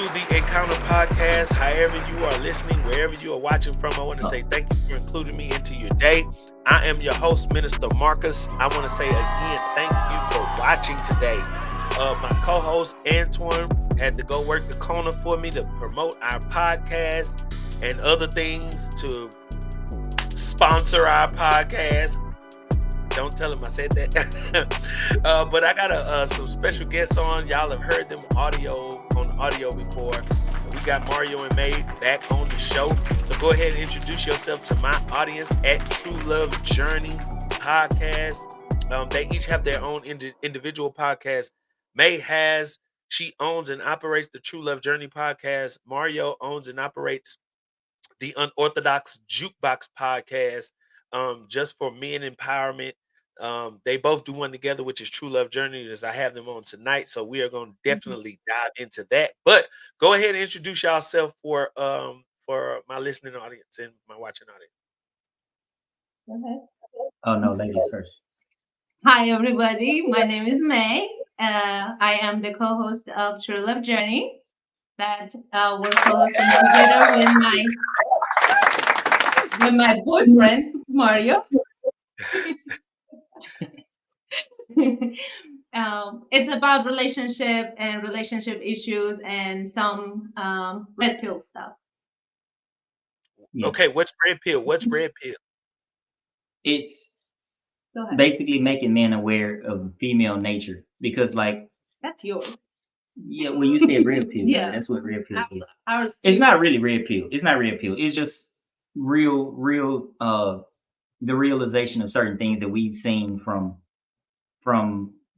the Encounter Podcast. However you are listening, wherever you are watching from, I want to say thank you for including me into your day. I am your host, Minister Marcus. I want to say again, thank you for watching today. My co-host Antoine had to go work the corner for me to promote our podcast and other things to sponsor our podcast. Don't tell him I said that. But I got some special guests on. Y'all have heard them on audio before. We got Mario and May back on the show. So go ahead and introduce yourself to my audience at True Love Journey Podcast. They each have their own individual podcast. She owns and operates the True Love Journey podcast. Mario owns and operates the Unorthodox Jukebox podcast, just for men empowerment. They both do one together, which is True Love Journey, as I have them on tonight. So we are going to definitely dive into that. But go ahead and introduce yourself for my listening audience and my watching audience. Go ahead. Oh no, ladies first. Hi, everybody. My name is May. I am the co-host of True Love Journey that we're co-hosting together with my boyfriend Mario. It's about relationship and relationship issues and some red pill stuff. Yeah. Okay, what's red pill? What's red pill? It's basically making men aware of female nature, because like that's yours. Yeah, when you say red pill, yeah, that's what red pill is. It's not really red pill. It's not red pill. It's just real the realization of certain things that we've seen from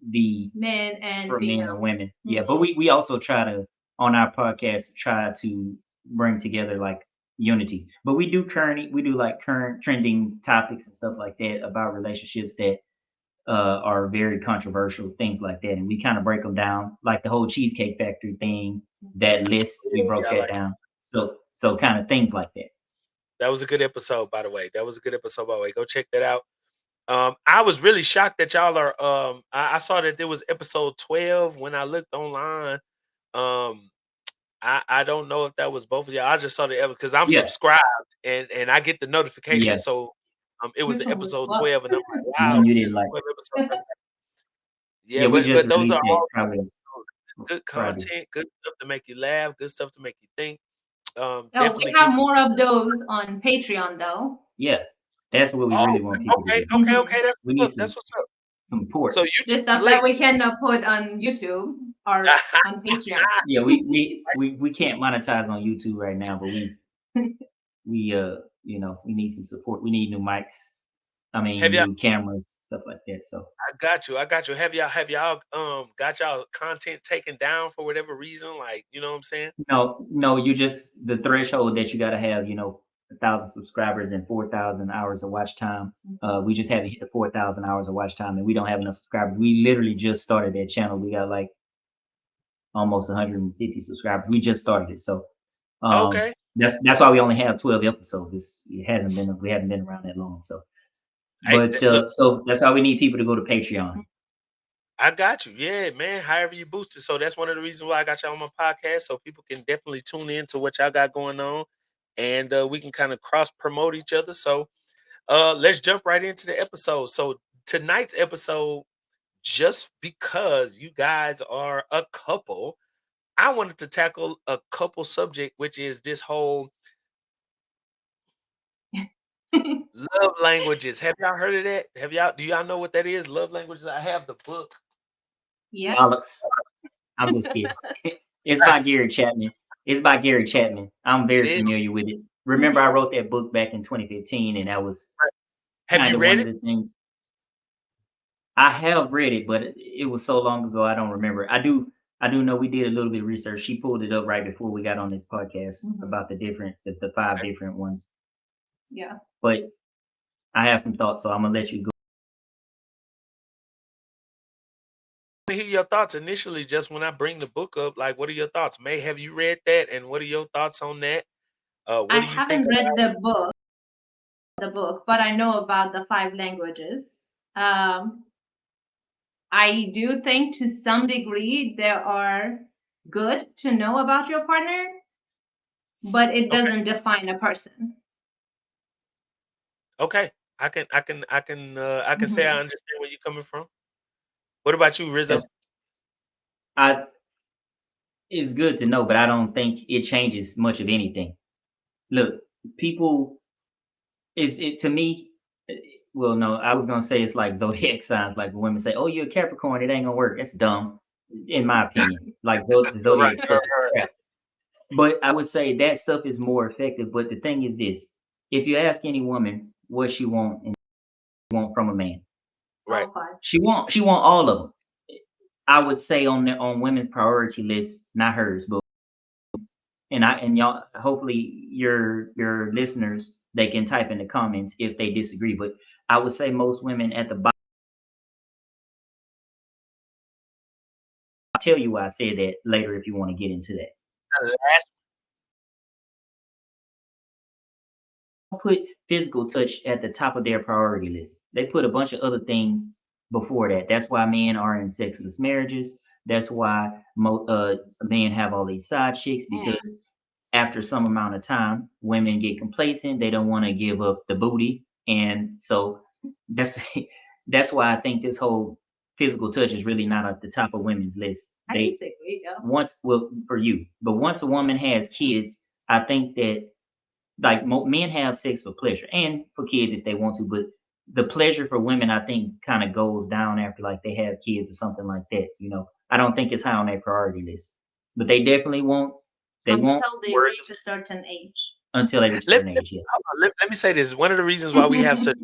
the men and women. Mm-hmm. Yeah, but we also try to, on our podcast, try to bring together like unity. But we do like current trending topics and stuff like that about relationships that are very controversial, things like that, and we kind of break them down, like the whole Cheesecake Factory thing. That list, we broke that down. So kind of things like that. That was a good episode, by the way. Go check that out. I was really shocked that y'all are. I saw that there was episode 12 when I looked online. I don't know if that was both of y'all. I just saw the episode because I'm subscribed and I get the notification. Yeah. So it was the episode 12, and I'm like, wow, you didn't like yeah, but those are all good content, good stuff to make you laugh, good stuff to make you think. We have more of those on Patreon, though. Yeah, that's what we really want people to do. Okay. That's what's up. Some support. So the stuff that we cannot put on YouTube or on Patreon. Yeah, we can't monetize on YouTube right now, but we we need some support. We need new mics. I mean, new cameras, stuff like that. So I got you. Have y'all got y'all content taken down for whatever reason? Like, you know what I'm saying? No, you just the threshold that you got to have, 1,000 subscribers and 4,000 hours of watch time. We just haven't hit the 4,000 hours of watch time, and we don't have enough subscribers. We literally just started that channel. We got like almost 150 subscribers. We just started it, so okay. That's why we only have 12 episodes. We haven't been around that long, so. But so that's why we need people to go to Patreon. I got you. Yeah, man. However you boost it. So that's one of the reasons why I got y'all on my podcast, so people can definitely tune in to what y'all got going on, and we can kind of cross promote each other. So let's jump right into the episode. So tonight's episode, just because you guys are a couple, I wanted to tackle a couple subject, which is this whole love languages. Have y'all heard of that? Do y'all know what that is? Love languages. I have the book. Yeah. Alex, I'm just kidding. It's by Gary Chapman. I'm very familiar with it. Remember, I wrote that book back in 2015, and that was have you read it? Of the things. I have read it, but it was so long ago I don't remember. I do know we did a little bit of research. She pulled it up right before we got on this podcast about the 5 different ones. Yeah. But I have some thoughts, so I'm gonna let you go. I hear your thoughts initially, just when I bring the book up. Like, what are your thoughts? May, have you read that, and what are your thoughts on that? I haven't read the book, but I know about the 5 languages. I do think to some degree there are good to know about your partner, but it Okay. doesn't define a person. Okay. I can say I Hmm. understand where you're coming from. What about you, Rizzo? That's I it's good to know, but I don't think it changes much of anything. Look, people is it to me. eh, Well, no, I was gonna say it's like zodiac signs. Like when women say, "Oh, you're a Capricorn," it ain't gonna work. That's dumb, in my opinion. Like the Right, zodiac stuff right, is right. crap. But I would say that stuff is more effective. But the thing is this: if you ask any woman what she want from a man, Right. All five. she want all of them. I would say on women's priority list, not hers, but and y'all, hopefully your listeners, they can type in the comments if they disagree. But I would say most women at the bottom. I'll tell you why I said that later if you want to get into that. Last Put physical touch at the top of their priority list. They put a bunch of other things before that. That's why men are in sexless marriages. That's why men have all these side chicks, because after some amount of time, women get complacent. They don't want to give up the booty, and so that's that's why I think this whole physical touch is really not at the top of women's list. I They disagree, though. once well for you, but once a woman has kids, I think that like men have sex for pleasure and for kids if they want to, but the pleasure for women, I think, kind of goes down after like they have kids or something like that. I don't think it's high on their priority list, but they definitely won't. They won't Until they words reach a certain age. until they reach a let, certain let, age. Yeah, hold on, let me say this. One of the reasons why we have such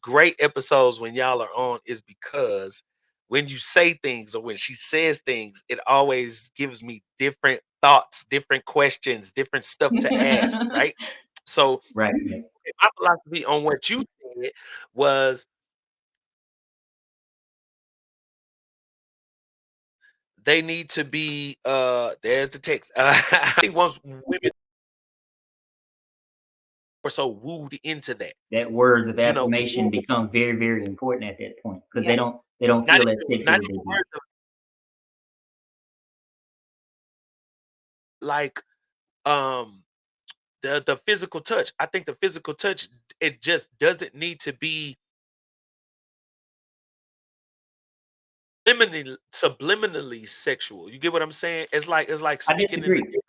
great episodes when y'all are on is because when you say things or when she says things, it always gives me different thoughts, different questions, different stuff to ask, right? So right, right. my philosophy on what you said was they need to be there's the text. I think once women are so wooed into that, That words of affirmation woo- become very, very important at that point because Yeah. they don't not feel even as sexy not as they even did. words of like um the physical touch. I think the physical touch, it just doesn't need to be subliminally sexual. You get what I'm saying? It's like I speaking in the disagree.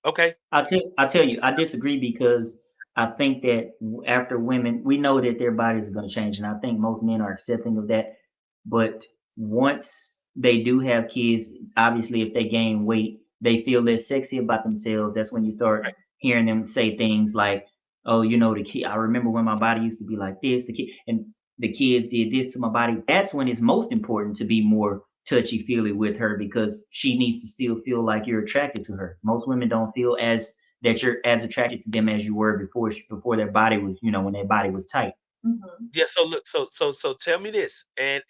okay. I'll tell you, I disagree because I think that after women, we know that their bodies are going to change, and I think most men are accepting of that. But once they do have kids, obviously, if they gain weight, they feel less sexy about themselves. That's when you start Right. hearing them say things like, "Oh, the kid. I remember when my body used to be like this. The kid and the kids did this to my body." That's when it's most important to be more touchy feely with her because she needs to still feel like you're attracted to her. Most women don't feel as that you're as attracted to them as you were before their body was, when their body was tight. Mhm. Yeah, so look, so tell me this, and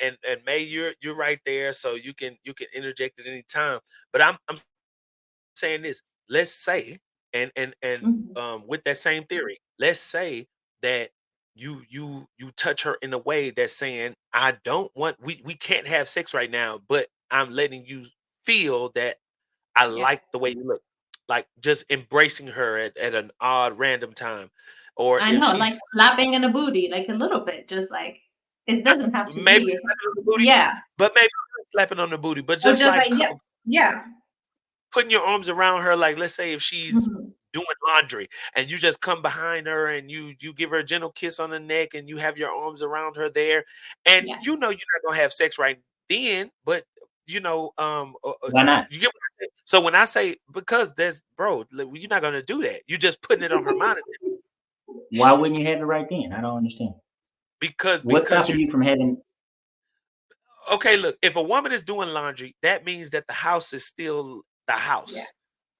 May, you're right there, so you can interject at any time. But I'm saying this. Let's say, and Mhm. with that same theory, let's say that you touch her in a way that's saying, I don't want we can't have sex right now, but I'm letting you feel that I Yeah. like the way you look. Like just embracing her at an odd random time. Or I if know, like she's slapping in the booty, like a little bit, just like it not doesn't have to maybe be. slapping on the booty, Yeah. but maybe not slapping on the booty, but Or just just like like, yeah. Yeah. putting your arms around her. Like let's say if she's Mhm. doing laundry and you just come behind her and you give her a gentle kiss on the neck and you have your arms around her there, and Yeah. you're not gonna have sex right then, but Why not? you get what I'm saying? So when I say, because there's bro, like, you're not gonna do that. You're just putting it on her mind Why wouldn't you have it right then? I don't understand. because What's because stopping you you from having? okay, look, if a woman is doing laundry, that means that the house is still the Yeah. house.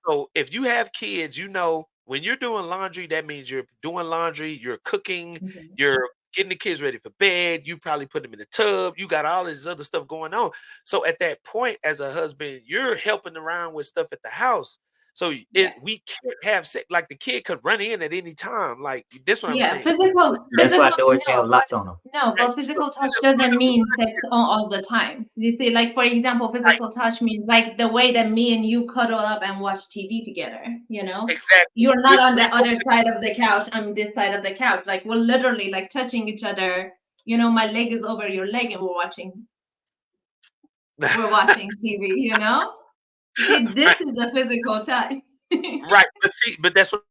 So if you have kids, when you're doing laundry, that means you're doing laundry, you're cooking, Mhm. you're getting the kids ready for bed, you probably put them in the tub, you got all this other stuff going on. So at that point, as a husband, you're helping around with stuff at the house. So Yeah. we can't have sex. Like the kid could run in at any time. Like this, what I'm Yeah, saying. That's physical, why doors no, have locks on them. no, Right. but So physical touch doesn't mean sex all the time. You see, like for example, right, physical touch means like the way that me and you cuddle up and watch TV together, you know? exactly. You're not Which on we the know. other side of the couch, I'm this side of the couch. Like we're literally like touching each other. You know, my leg is over your leg and we're watching TV, you know? See, Right, this is a physical touch. right. But see, but that's what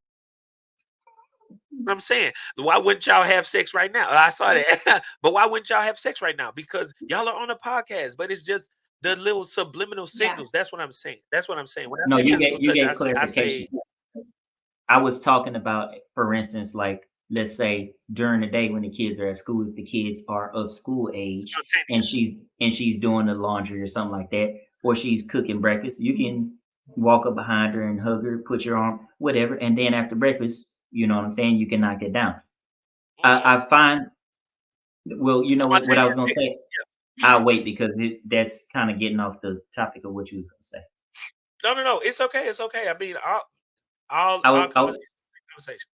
I'm saying. Why wouldn't y'all have sex right now? I saw that. But why wouldn't y'all have sex right now? Because y'all are on a podcast, but it's just the little subliminal Yeah. signals. That's what I'm saying. That's what I'm saying. When I No, say physical you touch, gave I clarification. say I was talking about, for instance, like let's say during the day when the kids are at school, if the kids are of school age and spontaneous. she's doing the laundry or something like that, or she's cooking breakfast, you can walk up behind her and hug her, put your arm, whatever, and then after breakfast, you know what I'm saying, you can knock it down. Mhm. I find, well, you know what I was Spontaneous gonna sex. say. I'll wait because that's kind of getting off the topic of what you was gonna say. No, no, no. It's okay. It's okay. I mean, I all was, I conversation. was Conversation.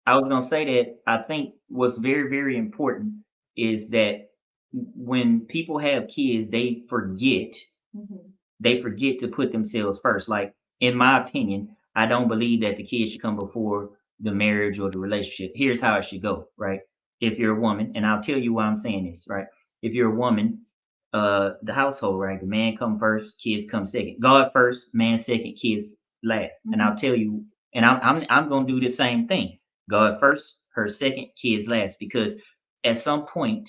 I was gonna say that I think what's very, very important is that when people have kids, Mhm. they forget to put themselves first. Like in my opinion, I don't believe that the kids should come before the marriage or the relationship. Here's how it should go, right? If you're a woman, and I'll tell you why I'm saying this, right? If you're a woman, the household, right? The man come first, kids come second. God first, man second, kids last. And I'll Mhm. tell you, and I'm gonna do the same thing. God first, her second, kids last, because at some point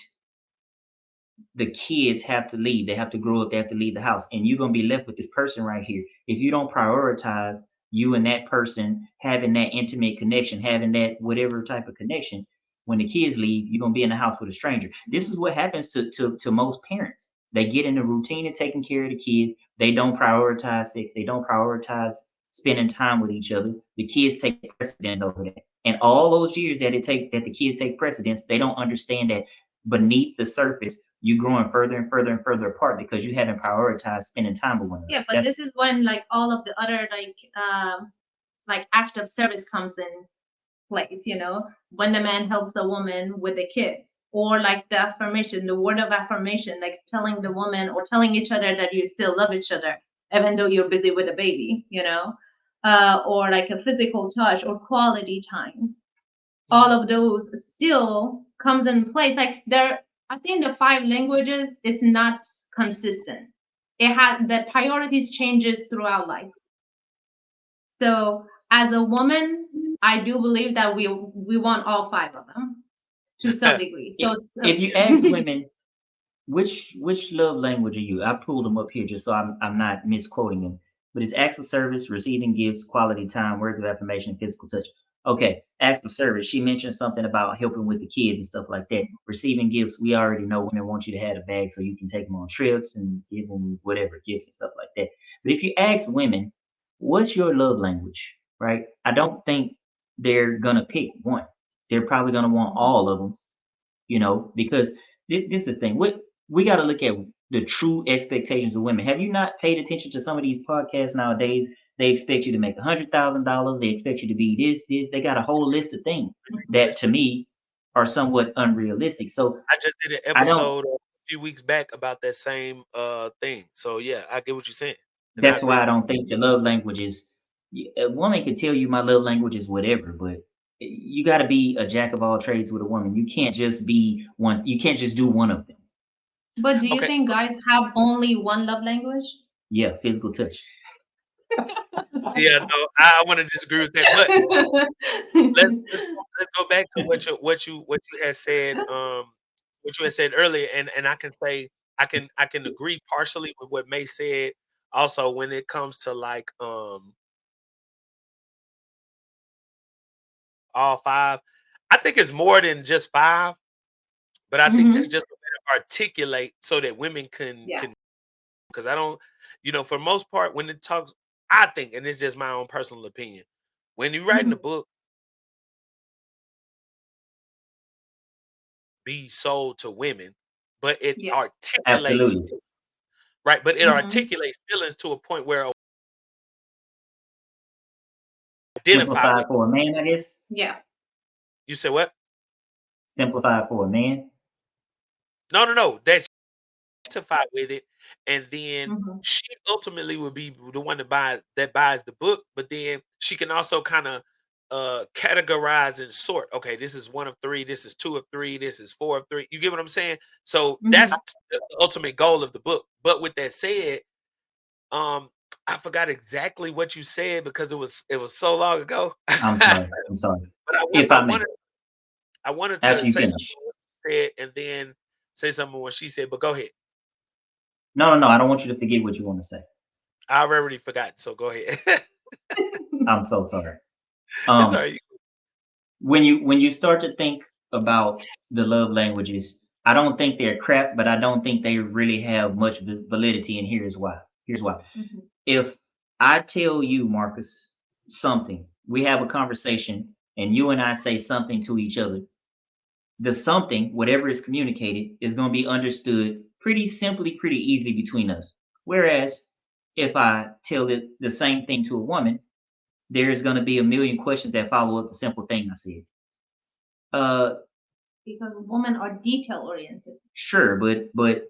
the kids have to leave. They have to grow up. They have to leave the house, and you're gonna be left with this person right here. If you don't prioritize you and that person having that intimate connection, having that whatever type of connection, when the kids leave, you're gonna be in the house with a stranger. This is what happens to most parents. They get in the routine of taking care of the kids. They don't prioritize sex. They don't prioritize spending time with each other. The kids take precedent over that. And all those years that the kids take precedence, they don't understand that beneath the surface you growing further and further and further apart because you haven't prioritized spending time with one another. Yeah, but That's this is when like all of the other like act of service comes in place, you know, when the man helps the woman with the kids, or like the affirmation, the word of affirmation, like telling the woman or telling each other that you still love each other, even though you're busy with a baby, you know, or like a physical touch or quality time. All Mhm. of those still comes in place. Like there, I think the five languages is not consistent. It had the priorities changes throughout life. So as a woman, I do believe that we want all five of them to some degree. if, So, if you ask women which love language are you, I pulled them up here just so I'm not misquoting them. But it's acts of service, receiving gifts, quality time, words of affirmation, physical touch. Okay, acts of service. She mentioned something about helping with the kids and stuff like that. Receiving gifts, we already know women want you to have a bag so you can take them on trips and give them whatever gifts and stuff like that. But if you ask women, what's your love language, right? I don't think they're gonna pick one. They're probably gonna want all of them, because this is the thing. We got to look at the true expectations of women. Have you not paid attention to some of these podcasts nowadays? They expect you to make $100,000. They expect you to be this, this. They got a whole list of things that to Listen, me are somewhat unrealistic. So I just did an I don't. episode a few weeks back about that same thing. So yeah, I get what you're saying, and I That's agree. why I don't think the love language is. A woman can tell you my love language is whatever, but you got to be a jack of all trades with a woman. You can't just be one. You can't just do one of them. but do you Okay, think guys have only one love language? Yeah, physical touch. yeah, no, I want to disagree with that, but let's go back to what you had said what you had said earlier, and I can say I can agree partially with what May said. Also, when it comes to like all five, I think it's more than just five, but I think that's Hmm. just a way to articulate so that women can Yeah. can because I don't, for most part when it talks, I think, and it's just my own personal opinion, when you write in Hmm. a book, be sold to women, but it Yeah. articulates Absolutely. right, but it Hmm. articulates feelings to a point where identify with. Simplified for a man, I guess. Yeah. You said what? Simplified for a man. No, no, no. That's identify with it, and then Hmm. she ultimately would be the one that buys the book, but then she can also kind of categorize and sort. Okay, this is one of three, this is two of three, this is four of three. You get what I'm saying? So that's Hmm. the ultimate goal of the book. But with that said, um, I forgot exactly what you said because it was so long ago. I'm but sorry. I'm sorry. I want If I I may, wanted I wanted to after you say something finish. what she said and then say something when she said, but go ahead. No, no, no. I don't want you to forget what you want to say. I've already forgotten, so go ahead. I'm so sorry. It's Um, alright. when you start to think about the love languages, I don't think they're crap, but I don't think they really have much validity. And here's why. Here's why. Hmm. If I tell you, Marcus, something, we have a conversation, and you and I say something to each other, the something, whatever is communicated, is going to be understood pretty simply, pretty easily between us. Whereas if I tell it the same thing to a woman, there's going to be a million questions that follow up the simple thing I said. Uh, Because women are detail oriented. sure, but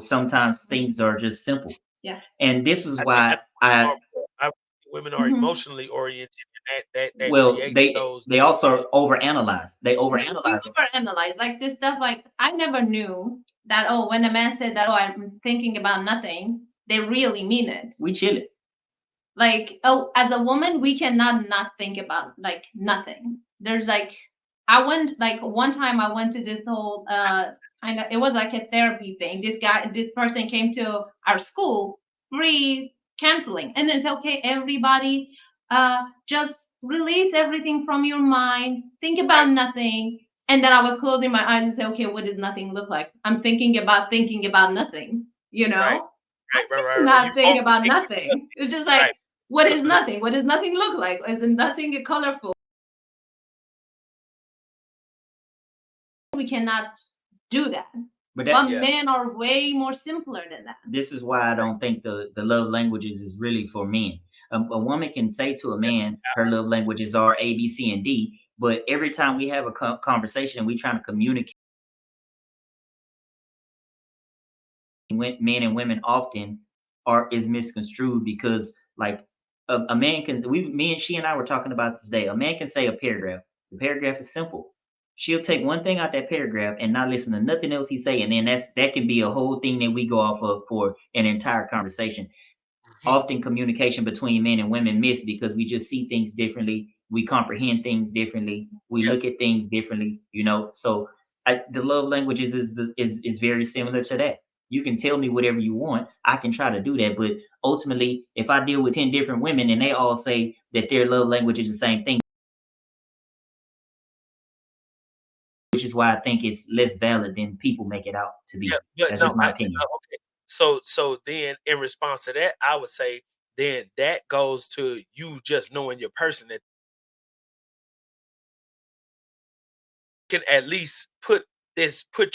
sometimes things are just simple, Yeah. and this is I why think I women are Hmm. emotionally oriented, and that well creates they those they different. also overanalyze. They We overanalyze it. overanalyze like this stuff. Like I never knew that. Oh, when a man said that, oh, I'm thinking about nothing, they really mean it. We chill it. Like, oh, as a woman, we cannot not think about like nothing. There's like, I went like one time I went to this whole kind of, it was like a therapy thing. This person came to our school, free counseling, and it's okay, everybody, just release everything from your mind, think about Right, nothing. And then I was closing my eyes and say, okay, what does nothing look like? I'm thinking about nothing, you right, know? I right. cannot You think about overthinking stuff. nothing. It's just like, Right. what is nothing? What does nothing look like? Is it nothing colorful? We cannot do that. But But Yeah. men are way more simpler than that. this is why I don't think the love languages is really for men. A woman can say to a man her love languages are A, B, C, and D, but every time we have a conversation and we trying to communicate, men and women often are is misconstrued because like a man can me and she and I were talking about this today. A man can say a paragraph. The paragraph is simple. She'll take one thing out that paragraph and not listen to nothing else he say, and then that can be a whole thing that we go off of for an entire conversation. Mhm. Often communication between men and women miss because we just see things differently, we comprehend things differently, we Yeah. look at things differently. So the love languages is very similar to that. You can tell me whatever you want, I can try to do that, but ultimately if I deal with 10 different women and they all say that their love language is the same thing, which is why I think it's less valid than people make it out to Yeah. be. But That's no, just my opinion. okay. So then in response to that, I would say then that goes to you just knowing your person that can at least put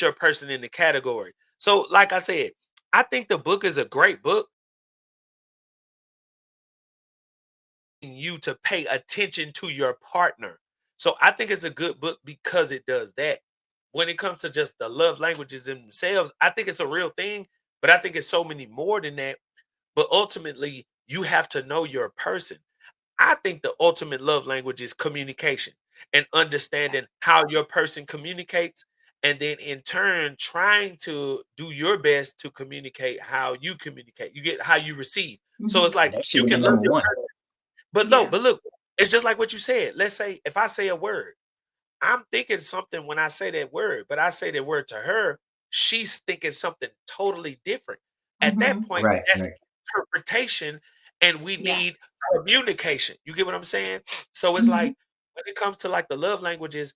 your person in the category. So like I said, I think the book is a great book. You to pay attention to your partner. So I think it's a good book because it does that. When it comes to just the love languages themselves, I think it's a real thing, but I think it's so many more than that. But ultimately, you have to know your person. I think the ultimate love language is communication and understanding how your person communicates, and then in turn trying to do your best to communicate how you communicate. You get how you receive. So it's Hmm. like That should you have can been love number your one. person. But no, Yeah. but look, it's just like what you said. Let's say if I say a word, I'm thinking something when I say that word, but I say that word to her, she's thinking something totally different. At that Hmm. point, Right, that's right. interpretation, and we Yeah. need communication. You get what I'm saying? So it's Hmm. like when it comes to like the love languages,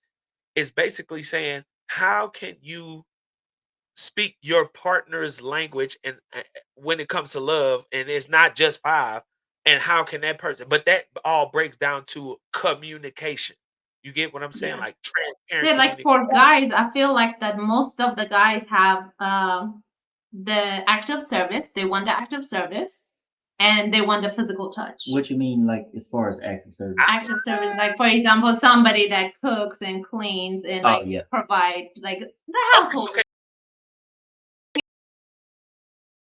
it's basically saying how can you speak your partner's language and when it comes to love, and it's not just five, and how can that person, but that all breaks down to communication. You get what I'm saying? Yeah. Like transparent Yeah, like communication. for guys, I feel like that most of the guys have the act of service. They want the act of service. and they want the physical touch. What you mean, like as far as active service? Active service, like for example, somebody that cooks and cleans and Oh like yeah, provide like the Okay, household. okay.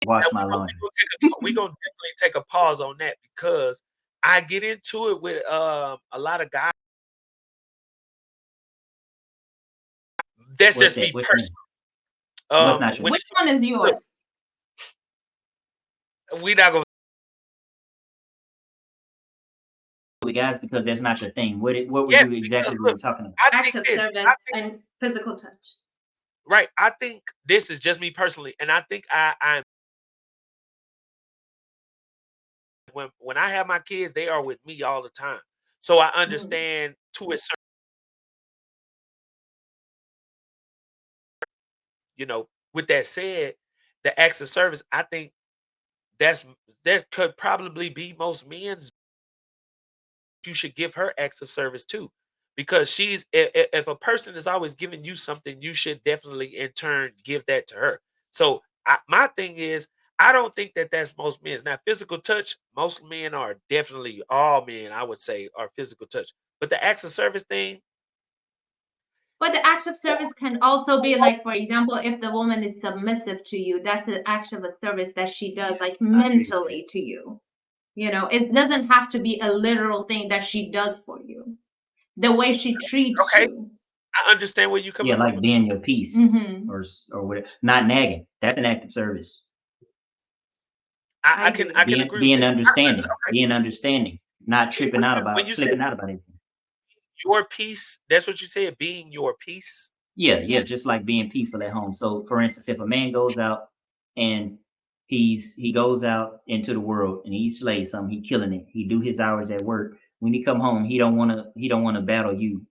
Now wash my laundry. we gonna definitely take a pause on that because I get into it with a lot of guys. That's What's just that? me Which one? personally. What's not your? When Which one is look, yours? we not gonna With guys, because that's not your thing. What were yes, you because exactly were look, you talking about? I think Active this. I service think and physical touch. right. I think this is just me personally, and I think I'm when I have my kids, they are with me all the time. So I Mhm. understand to a certain, with that said, the acts of service, I think that's that could probably be most men's. You should give her acts of service too. Because if a person is always giving you something, you should definitely in turn give that to her. So my thing is, I don't think that that's most men's. Now, physical touch, most men are definitely all men. I would say are physical touch, but the acts of service thing, But the act of service can also be like, for example, if the woman is submissive to you, that's an act of a service that she does, Yeah, like I agree with that. mentally to you. It doesn't have to be a literal thing that she does for you. The way she treats okay, you. I understand where you're coming Yeah, from. like being your peace Hmm. or whatever. Not nagging. That's an active service. I I agree. can Being agree with being that. understanding. Being understanding. Not tripping out When about you said flipping out about anything. your piece, that's what you said, being your piece. Yeah, yeah, Yeah. just like being peaceful at home. So, for instance, if a man goes out and he goes out into the world and he slays something, he killing it. He do his hours at work. When he come home, he don't wanna battle you.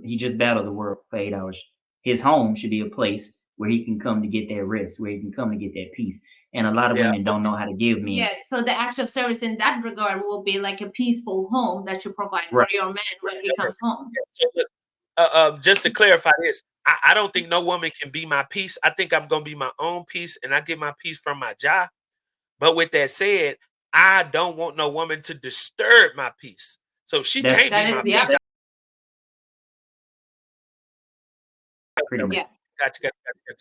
He just battled the world for 8 hours. His home should be a place where he can come to get that rest, where he can come to get that peace. And a lot of Yeah. women don't know how to give men Yeah. So the act of service in that regard will be like a peaceful home that you provide for right. your man when he Okay. comes home. Yeah, so look, just to clarify this, I don't think no woman can be my peace. I think I'm gonna be my own peace, and I get my peace from my job. But with that said, I don't want no woman to disturb my peace. So she That's can't be That is, my yeah. peace. pretty much Yeah. Gotcha.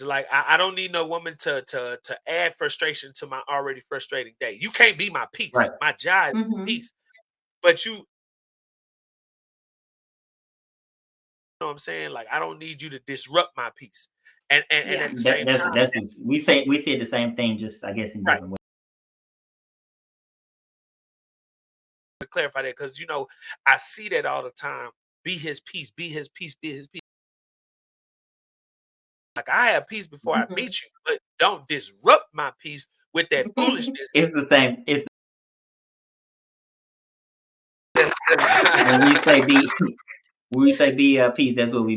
Like I don't need no woman to add frustration to my already frustrating day. You can't be my right. peace. My job is my Hmm. peace. But you know what I'm saying? Like I don't need you to disrupt my peace. And Yeah. at the That, same that's time, that's what we say the same thing, just I guess in right, different ways. to clarify that because I see that all the time. Be his peace, be his peace, be his peace. Like I have peace before I Hmm. meet you, but don't disrupt my peace with that foolishness. It's the same. It's when we That's say be when we say be peace. That's what we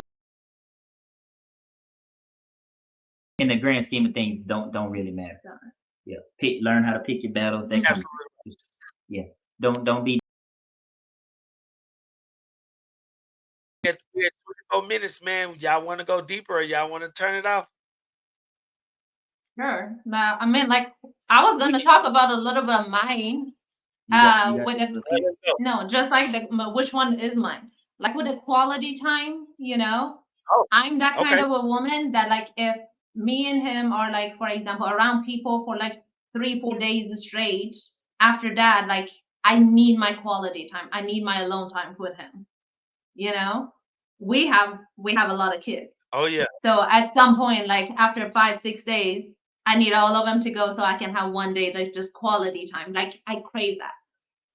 in the grand scheme of things don't really matter. Yeah, learn how to pick your battles. That Hmm. can absolutely. just yeah. Don't be We had 24 minutes, man. Y'all want to go deeper or y'all want to turn it off? Sure. Now, I mean, like, I was going to talk about a little bit of mine. you got With some a stuff here. Let's go. no, just like which one is mine? Like with the quality time, Oh, I'm that kind okay. of a woman that like if me and him are like, for example, around people for like 3, 4 days straight, after that, like I need my quality time. I need my alone time with him. You know, we have a lot of kids. Oh yeah. So at some point, like after 5, 6 days, I need all of them to go so I can have one day like just quality time. Like I crave that.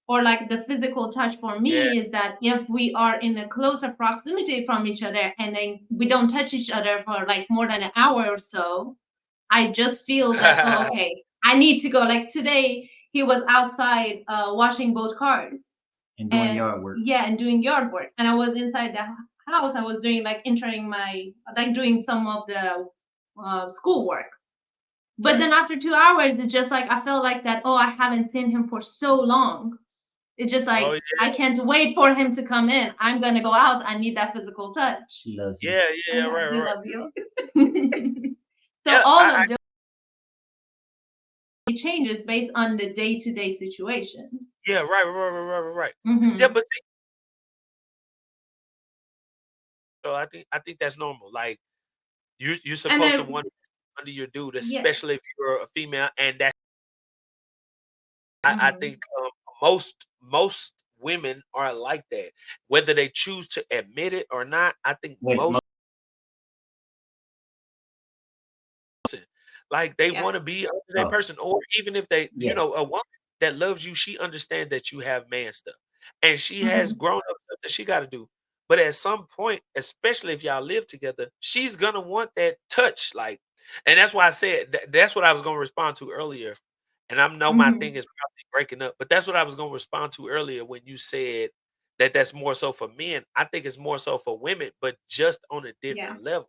Or like the physical touch for Yeah. me is that if we are in a closer proximity from each other and then we don't touch each other for like more than an hour or so, I just feel that, oh, okay, I need to go. Like today, he was outside washing both cars And doing and yard work. yeah, and doing yard work. And I was inside the house. I was doing like entering like doing some of the school work. But Okay. then after 2 hours, it's just like I felt like that, oh, I haven't seen him for so long. It's just Oh like yeah. I can't wait for him to come in. I'm gonna go out. I need that physical touch. She loves you. Yeah. I Yeah. know I Right. do Right. love you. So Yeah. all of it changes based on the day-to-day situation. Yeah, right. Yeah, Hmm. but see, so I think that's normal. Like you're And supposed to want under your dude, yes. especially if you're a female, and that I Hmm. think most women are like that, whether they choose to admit it or not. I think With most like they Yeah. want to be under that oh, person, or even if they, yeah, a woman that loves you, she understands that you have man stuff, and she has Hmm. grown up stuff that she got to do. But at some point, especially if y'all live together, she's gonna want that touch, like, and that's why I said that's what I was gonna respond to earlier. And I know my thing Hmm. is probably breaking up, but that's what I was gonna respond to earlier when you said that that's more so for men. I think it's more so for women, but just on a Yeah. different level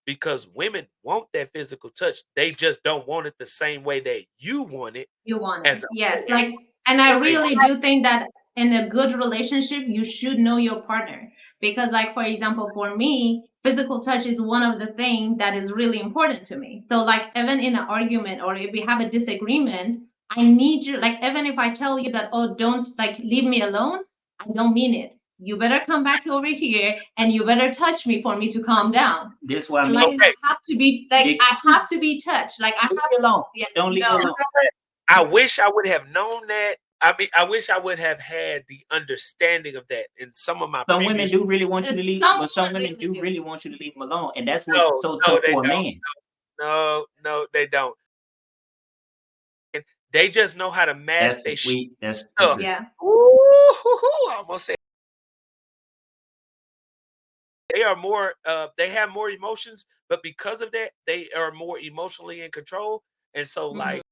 because women want that physical touch. They just don't want it the same way that you want it You want as it. a Yes. man. Like, and I They really do think that in a good relationship, you should know your partner. Because, like, for example, for me, physical touch is one of the things that is really important to me. So, like, even in an argument or if we have a disagreement, I need you, like, even if I tell you that, oh, don't, like, leave me alone, I don't mean it. You better come back over here and you better touch me for me to calm down. this what I And mean. like, okay. I have to be, like, Big, I have to be touched. Like, I leave have, me alone. yeah, Don't leave me You no. alone. know what? I wish I would have known that. I mean, I wish I would have had the understanding of that in some of my Some women previous. do really want you to leave, Someone but some women really do do. really want you to leave them alone, and that's what's No, so no, tough they for a don't. man. No, they don't. And they just know how to mask That's their that's stuff. true. Yeah. Ooh, I almost said they are more. They have more emotions, but because of that, they are more emotionally in control. And so, Mhm. like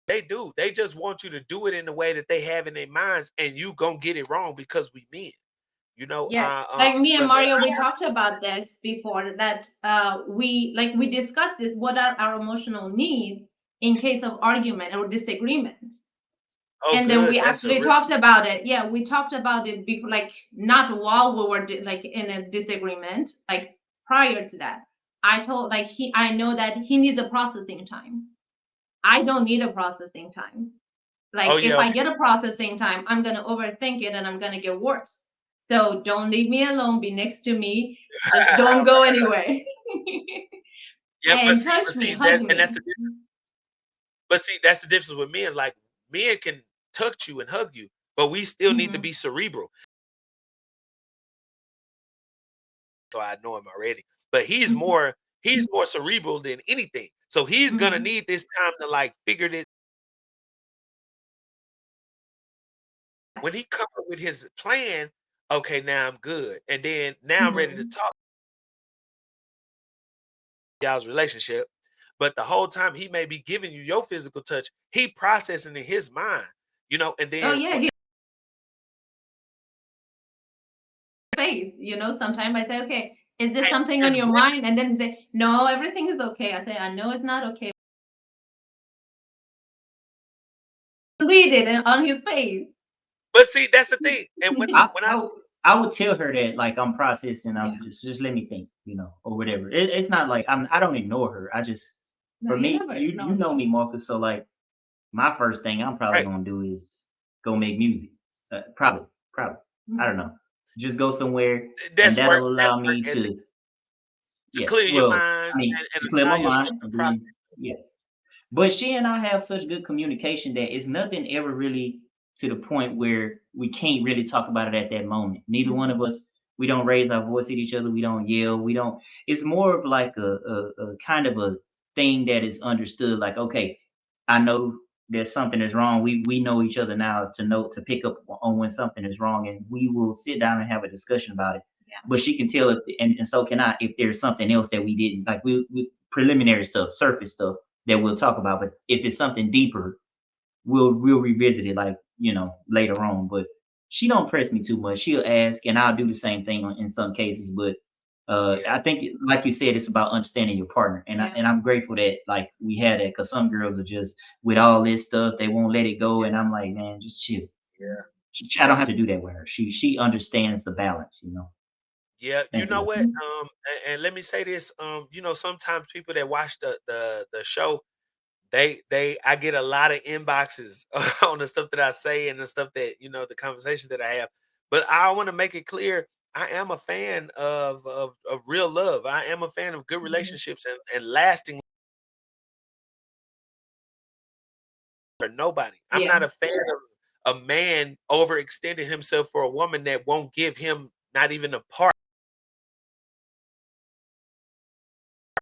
they do, they just want you to do it in the way that they have in their minds, and you gonna get it wrong because we men. You know, Yeah. Like me and but Mario, we talked about this before that we discussed this, what are our emotional needs in case of argument or disagreement. oh, And then good. we That's a actually real talked about it. Yeah, we talked about it before, like not while we were like in a disagreement, like prior to that. I told like I know that he needs a processing time. I don't need a processing time. oh, Like if yeah, I okay. get a processing time, I'm gonna overthink it and I'm gonna get worse. So don't leave me alone. Be next to me. Just don't go anywhere. Yeah, And touch me, hug that's me. the but see, that's the difference with men. Like men can touch you and hug you, but we still need to Hmm. be cerebral. So I know him already. But he's more cerebral than anything. So he's gonna Hmm. need this time to like figure this. When he come up with his plan, okay, now I'm good. And then now I'm ready to Hmm. talk y'all's relationship. But the whole time he may be giving you your physical touch, he processing in his mind, and Oh then yeah, he face. Sometimes I say, okay, is this and, something on and your mind? And then he say, no, everything is okay. I say, I know it's not okay. Read it on his face. but see, that's the thing. And when I when I I, would- I would tell her that like I'm processing. Yeah. I'm just let me think, or whatever. It's not like I don't ignore her. I just No, for you me, never you know. know me, Marcus. So like my first thing I'm probably right, gonna do is go make music. Probably. I don't know. Just go somewhere, and that'll that's allow work me ethic to yeah. clear your Well, mind I mean, and to clear allow my yourself mind, to and process. then yeah. But she and I have such good communication that it's nothing ever really to the point where we can't really talk about it at that moment. Neither one of Mhm. us, we don't raise our voice at each other. We don't yell. We don't. It's more of like a kind of a thing that is understood. Like, okay, I know there's something that's wrong. We know each other now to know to pick up on when something is wrong, and we will sit down and have a discussion about it. Yeah. But she can tell if, and so can I, if there's something else that we didn't like. We preliminary stuff, surface stuff that we'll talk about. But if it's something deeper, we'll revisit it like later on. But she don't press me too much. She'll ask, and I'll do the same thing in some cases. But Yeah, I think, like you said, it's about understanding your partner, and Yeah. I'm grateful that like we had that because some girls are just with all this stuff they won't let it go, yeah, and I'm like, man, just chill. yeah, I don't have to do that with her. She understands the balance. Yeah, you Thank know you. what? And let me say this. Sometimes people that watch the show, they I get a lot of inboxes on the stuff that I say and the stuff that the conversation that I have. But I want to make it clear, I am a fan of real love. I am a fan of good Mhm. relationships and lasting for nobody. I'm Yeah. not a fan of a man overextending himself for a woman that won't give him not even a part.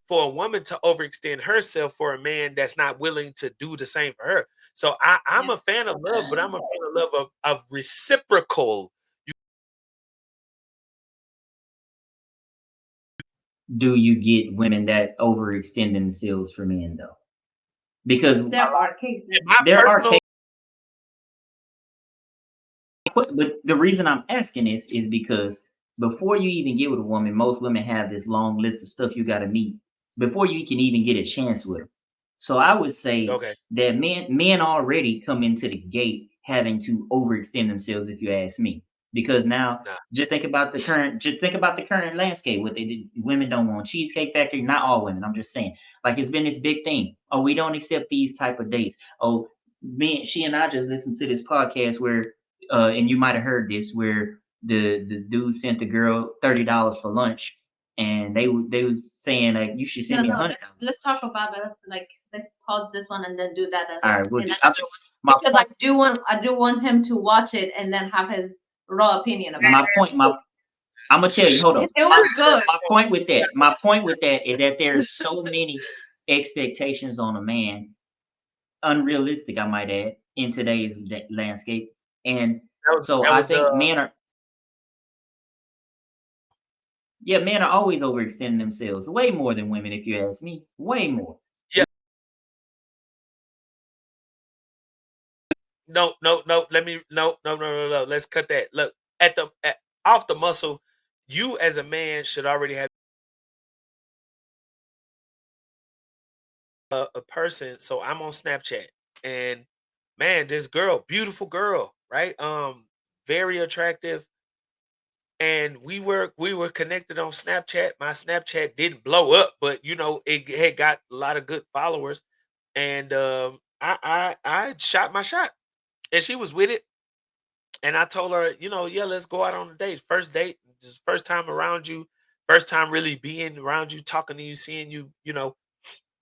For a woman to overextend herself for a man that's not willing to do the same for her. So I'm Yeah. a fan of love, but I'm a fan of love of reciprocal. Do you get women that overextend themselves for men though? Because There are cases. In my there are personal, but the reason I'm asking this is because before you even get with a woman, most women have this long list of stuff you got to meet before you can even get a chance with them. So I would say okay, that men already come into the gate having to overextend themselves, if you ask me. Because now nah, just think about the current landscape. What they did, women don't want Cheesecake Factory. Not all women. I'm just saying. Like it's been this big thing. Oh, we don't accept these type of dates. Oh, she and I just listened to this podcast where and you might have heard this where the dude sent the girl $30 for lunch, and they was saying like you should No, send me a no. hundred Let's talk about that. Like, let's pause this one and then do that All right, in I'm another just one because I do want him to watch it and then have his raw opinion about my point. I'm gonna tell you. Hold on. it. It was good. My point with that is that there's so many expectations on a man, unrealistic, I might add, in today's landscape, and so that I was think men are always overextending themselves, way more than women, if you ask me, way more. yeah. No, no, no. Let me no, no, no, no, no. Let's cut that. Look off the muscle. You as a man should already have a person. So I'm on Snapchat, and man, this girl, beautiful girl, right? Very attractive, and we were connected on Snapchat. My Snapchat didn't blow up, but it had got a lot of good followers, and I shot my shot, and she was with it, and I told her, yeah, let's go out on a date. First date, just first time around you, first time really being around you, talking to you, seeing you,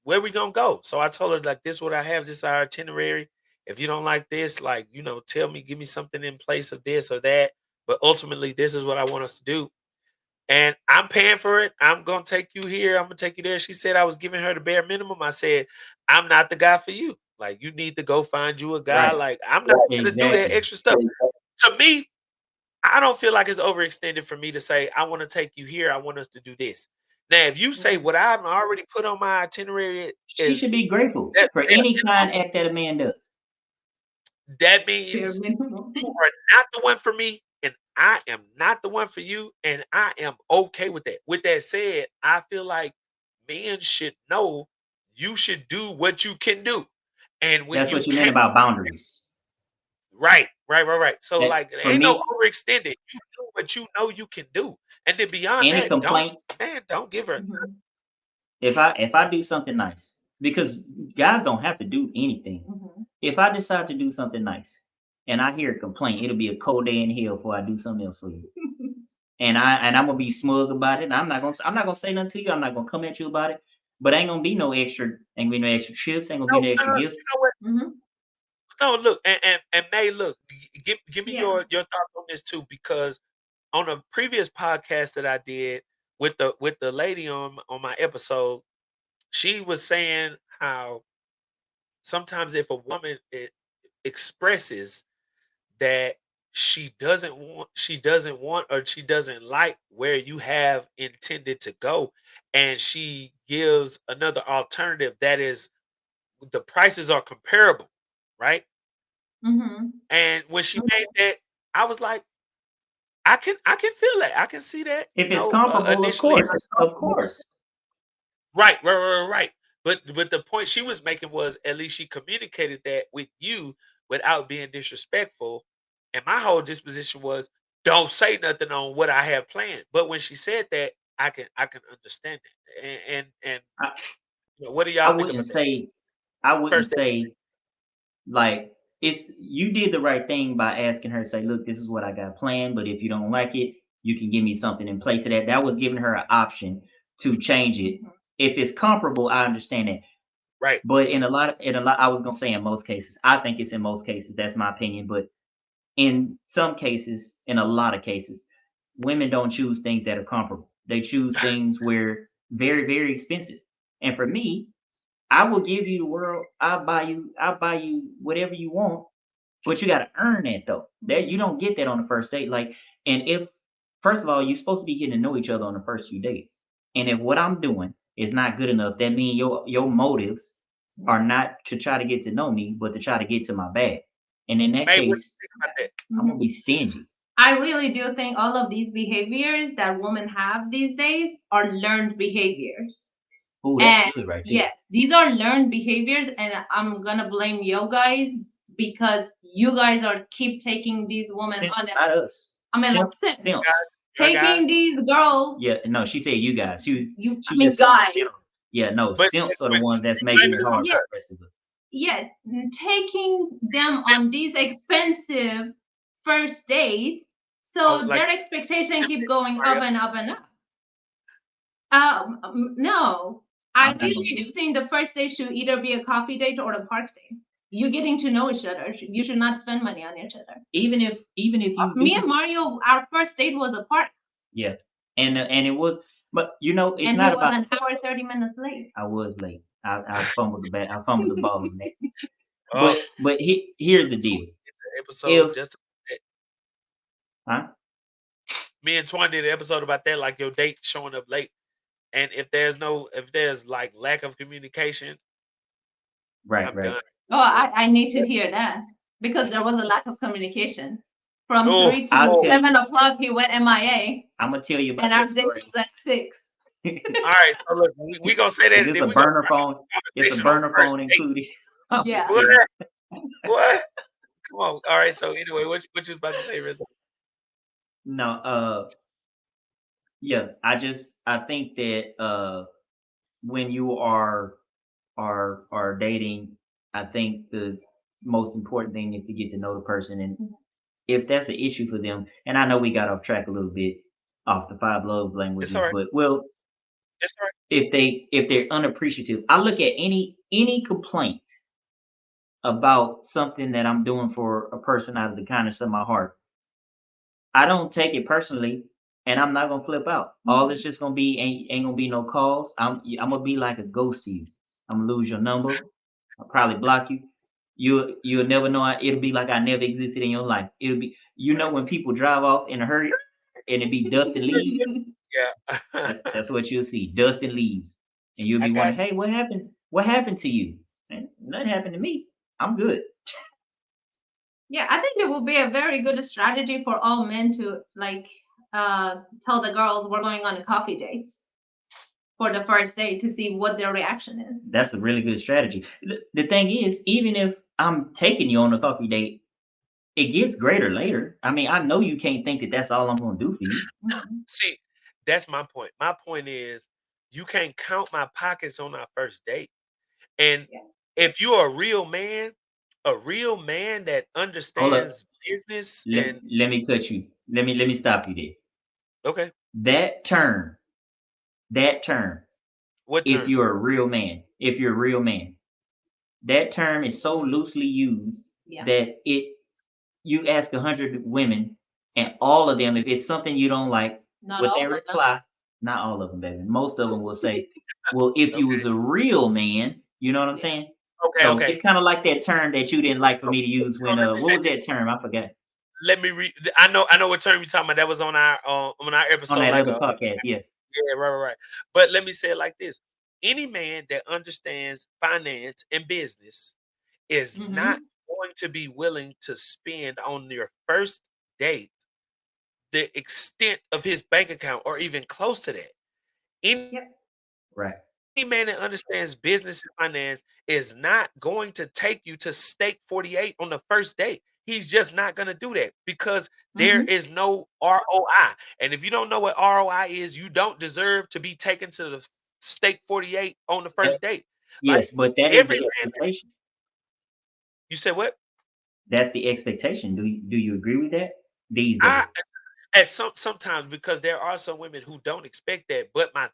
where we gonna go? So I told her like this what I have, this is our itinerary. If you don't like this, like, tell me, give me something in place of this or that. But ultimately, this is what I want us to do. And I'm paying for it. I'm gonna take you here. I'm gonna take you there. She said I was giving her the bare minimum. I said, I'm not the guy for you. Like, you need to go find you a guy. Right. Like, I'm not gonna do that Exactly. extra stuff. To me, I don't feel like it's overextended for me to say, I want to take you here. I want us to do this. Now, if you say Mhm. what I've already put on my itinerary She is should be grateful that's for bare any minimum, kind act that a man does. that Bare means minimum. you are not the one for me, and I am not the one for you, and I am okay with that. With that said, I feel like men should know you should do what you can do. And when That's you what you meant can't, about boundaries. right, right, right, right. So That like for ain't no me, overextended. You do what you know you can do. And then beyond any that, complaint, don't give her. Mhm. if I do something nice, because guys don't have to do anything. Mhm. If I decide to do something nice and I hear a complaint, it'll be a cold day in hell before I do something else for you. And I'm gonna be smug about it. I'm not gonna say nothing to you. I'm not gonna come at you about it. But ain't gonna be no extra trips, ain't gonna be No, no extra gifts. you know what? Mhm. No, look, and May, look, give me Yeah. your thoughts on this too, because on a previous podcast that I did with the lady on my episode, she was saying how sometimes if a woman expresses that she doesn't want or she doesn't like where you have intended to go, and she gives another alternative that is the prices are comparable, right? Mhm. And when she made that, I was like, I can feel that. I can see that, If it's comparable, of initially. course, of course. Right, right, right, right, right. But the point she was making was at least she communicated that with you without being disrespectful. And my whole disposition was, don't say nothing on what I have planned. But when she said that, I can understand it. And I, what do I y'all think wouldn't about that? say I wouldn't First, say like it's you did the right thing by asking her, say, look, this is what I got planned, but if you don't like it, you can give me something in place of that. That was giving her an option to change it. Mhm. If it's comparable, I understand that. right. But in a lot, I was gonna say in most cases, I think it's in most cases. That's my opinion. But in some cases, in a lot of cases, women don't choose things that are comparable. They choose things where very, very expensive. And for me, I will give you the world. I'll buy you whatever you want, but you gotta earn that though. That you don't get that on the first date. Like, and if first of all, you're supposed to be getting to know each other on the first few dates. And if what I'm doing is not good enough, that means your motives are not to try to get to know me, but to try to get to my bag. And in that Hey, what do case, you think about that? I'm gonna Mhm. be stingy. I really do think all of these behaviors that women have these days are learned behaviors. Ooh, that's And good right there. yes, these are learned behaviors, and I'm gonna blame you guys because you guys are keep taking these women on Simps, it. not us. I mean, like Simps, simps, simps. Y'all guys, taking these girls. Yeah, no, she said you guys. I She mean, just said guys. simp. Yeah, no, but simps are the ones that's you making blaming it it on hard for Yeah, the us. rest of us. yeah, taking them Simp, on these expensive first dates, oh, so like their expectation simp keep it, going Mario. up and up and up. No, I I'm not gonna. really do think the first date should either be a coffee date or a park date. You're getting to know each other. You should not spend money on each other. Even if you Me do, and Mario, our first date was a park, yeah, and it was, but it's and he not was about. an hour 30 minutes late. I was late. I fumbled the bat. I fumbled the ball on that. Oh, But here's the me and Twan deal. did the episode If just about that. huh? Me and Twan did an episode about that, like your date showing up late. And if there's like lack of communication, Right, I'm right. done. Oh, I need to hear that because there was a lack of communication. From Oh, 3 I'll to oh. tell you. 7 o'clock, he went MIA, I'm gonna tell you and about our that date story. was at 6. All right, so look, we gonna say Is that, and this then a we gonna burner wrap up phone? the It's a conversation on burner first phone date. included. I'm just Yeah. What? kidding. What? Come on. All right. So anyway, what you was about to say, Rizzo? No, yeah. I think that when you are dating, I think the most important thing is to get to know the person, and if that's an issue for them, and I know we got off track a little bit off the five love It's all languages, right. but well, It's all right. if they're unappreciative, I look at any complaint about something that I'm doing for a person out of the kindness of my heart. I don't take it personally, and I'm not gonna flip out. All it's Mhm. just gonna be ain't gonna be no calls. I'm gonna be like a ghost to you. I'm gonna lose your number. I'll probably block you. You'll never know. It'll be like I never existed in your life. It'll be Right. when people drive off in a hurry and it be dust and leaves. Yeah. That's what you'll see, dust and leaves, and you'll I be got wondering, hey, what happened? What happened to you? And nothing happened to me. I'm good. Yeah, I think it will be a very good strategy for all men to like tell the girls we're going on a coffee date for the first date to see what their reaction is. That's a really good strategy. The thing is, even if I'm taking you on a coffee date, it gets greater later. I mean, I know you can't think that that's all I'm gonna do for you. Mhm. see. That's my point. My point is, you can't count my pockets on our first date. And Yeah. if you're a real man that Hold up. understands business Let, and let me cut you. Let me stop you there. okay, That term, that term, what if term? you're a real man, if you're a real man, that term is so loosely used Yeah. that you ask 100 women, and all of them, if it's something you don't like, Not what all they of them. reply, not all of them, baby. Most of them will say, well, if you Okay, was a real man, you know what I'm Yeah. saying? okay, So okay. it's kind of like that term that you didn't like for So, me to use so when let me what say was this. that term? I forgot. Let me read. I know what term you're talking about. That was on our On episode, that like other a podcast, yeah. yeah, right, right, right. But let me say it like this: any man that understands finance and business is not Hmm. going to be willing to spend on their first date the extent of his bank account or even close to that. Any Yep. Right. man that understands business and finance is not going to take you to Steak 48 on the first date. He's just not gonna do that because there Mhm. is no ROI. And if you don't know what ROI is, you don't deserve to be taken to the Steak 48 on the That first date. Like yes, but that is every the man, expectation. you said what? That's the expectation. Do you agree with that? These I days. at sometimes because there are some women who don't expect that, but my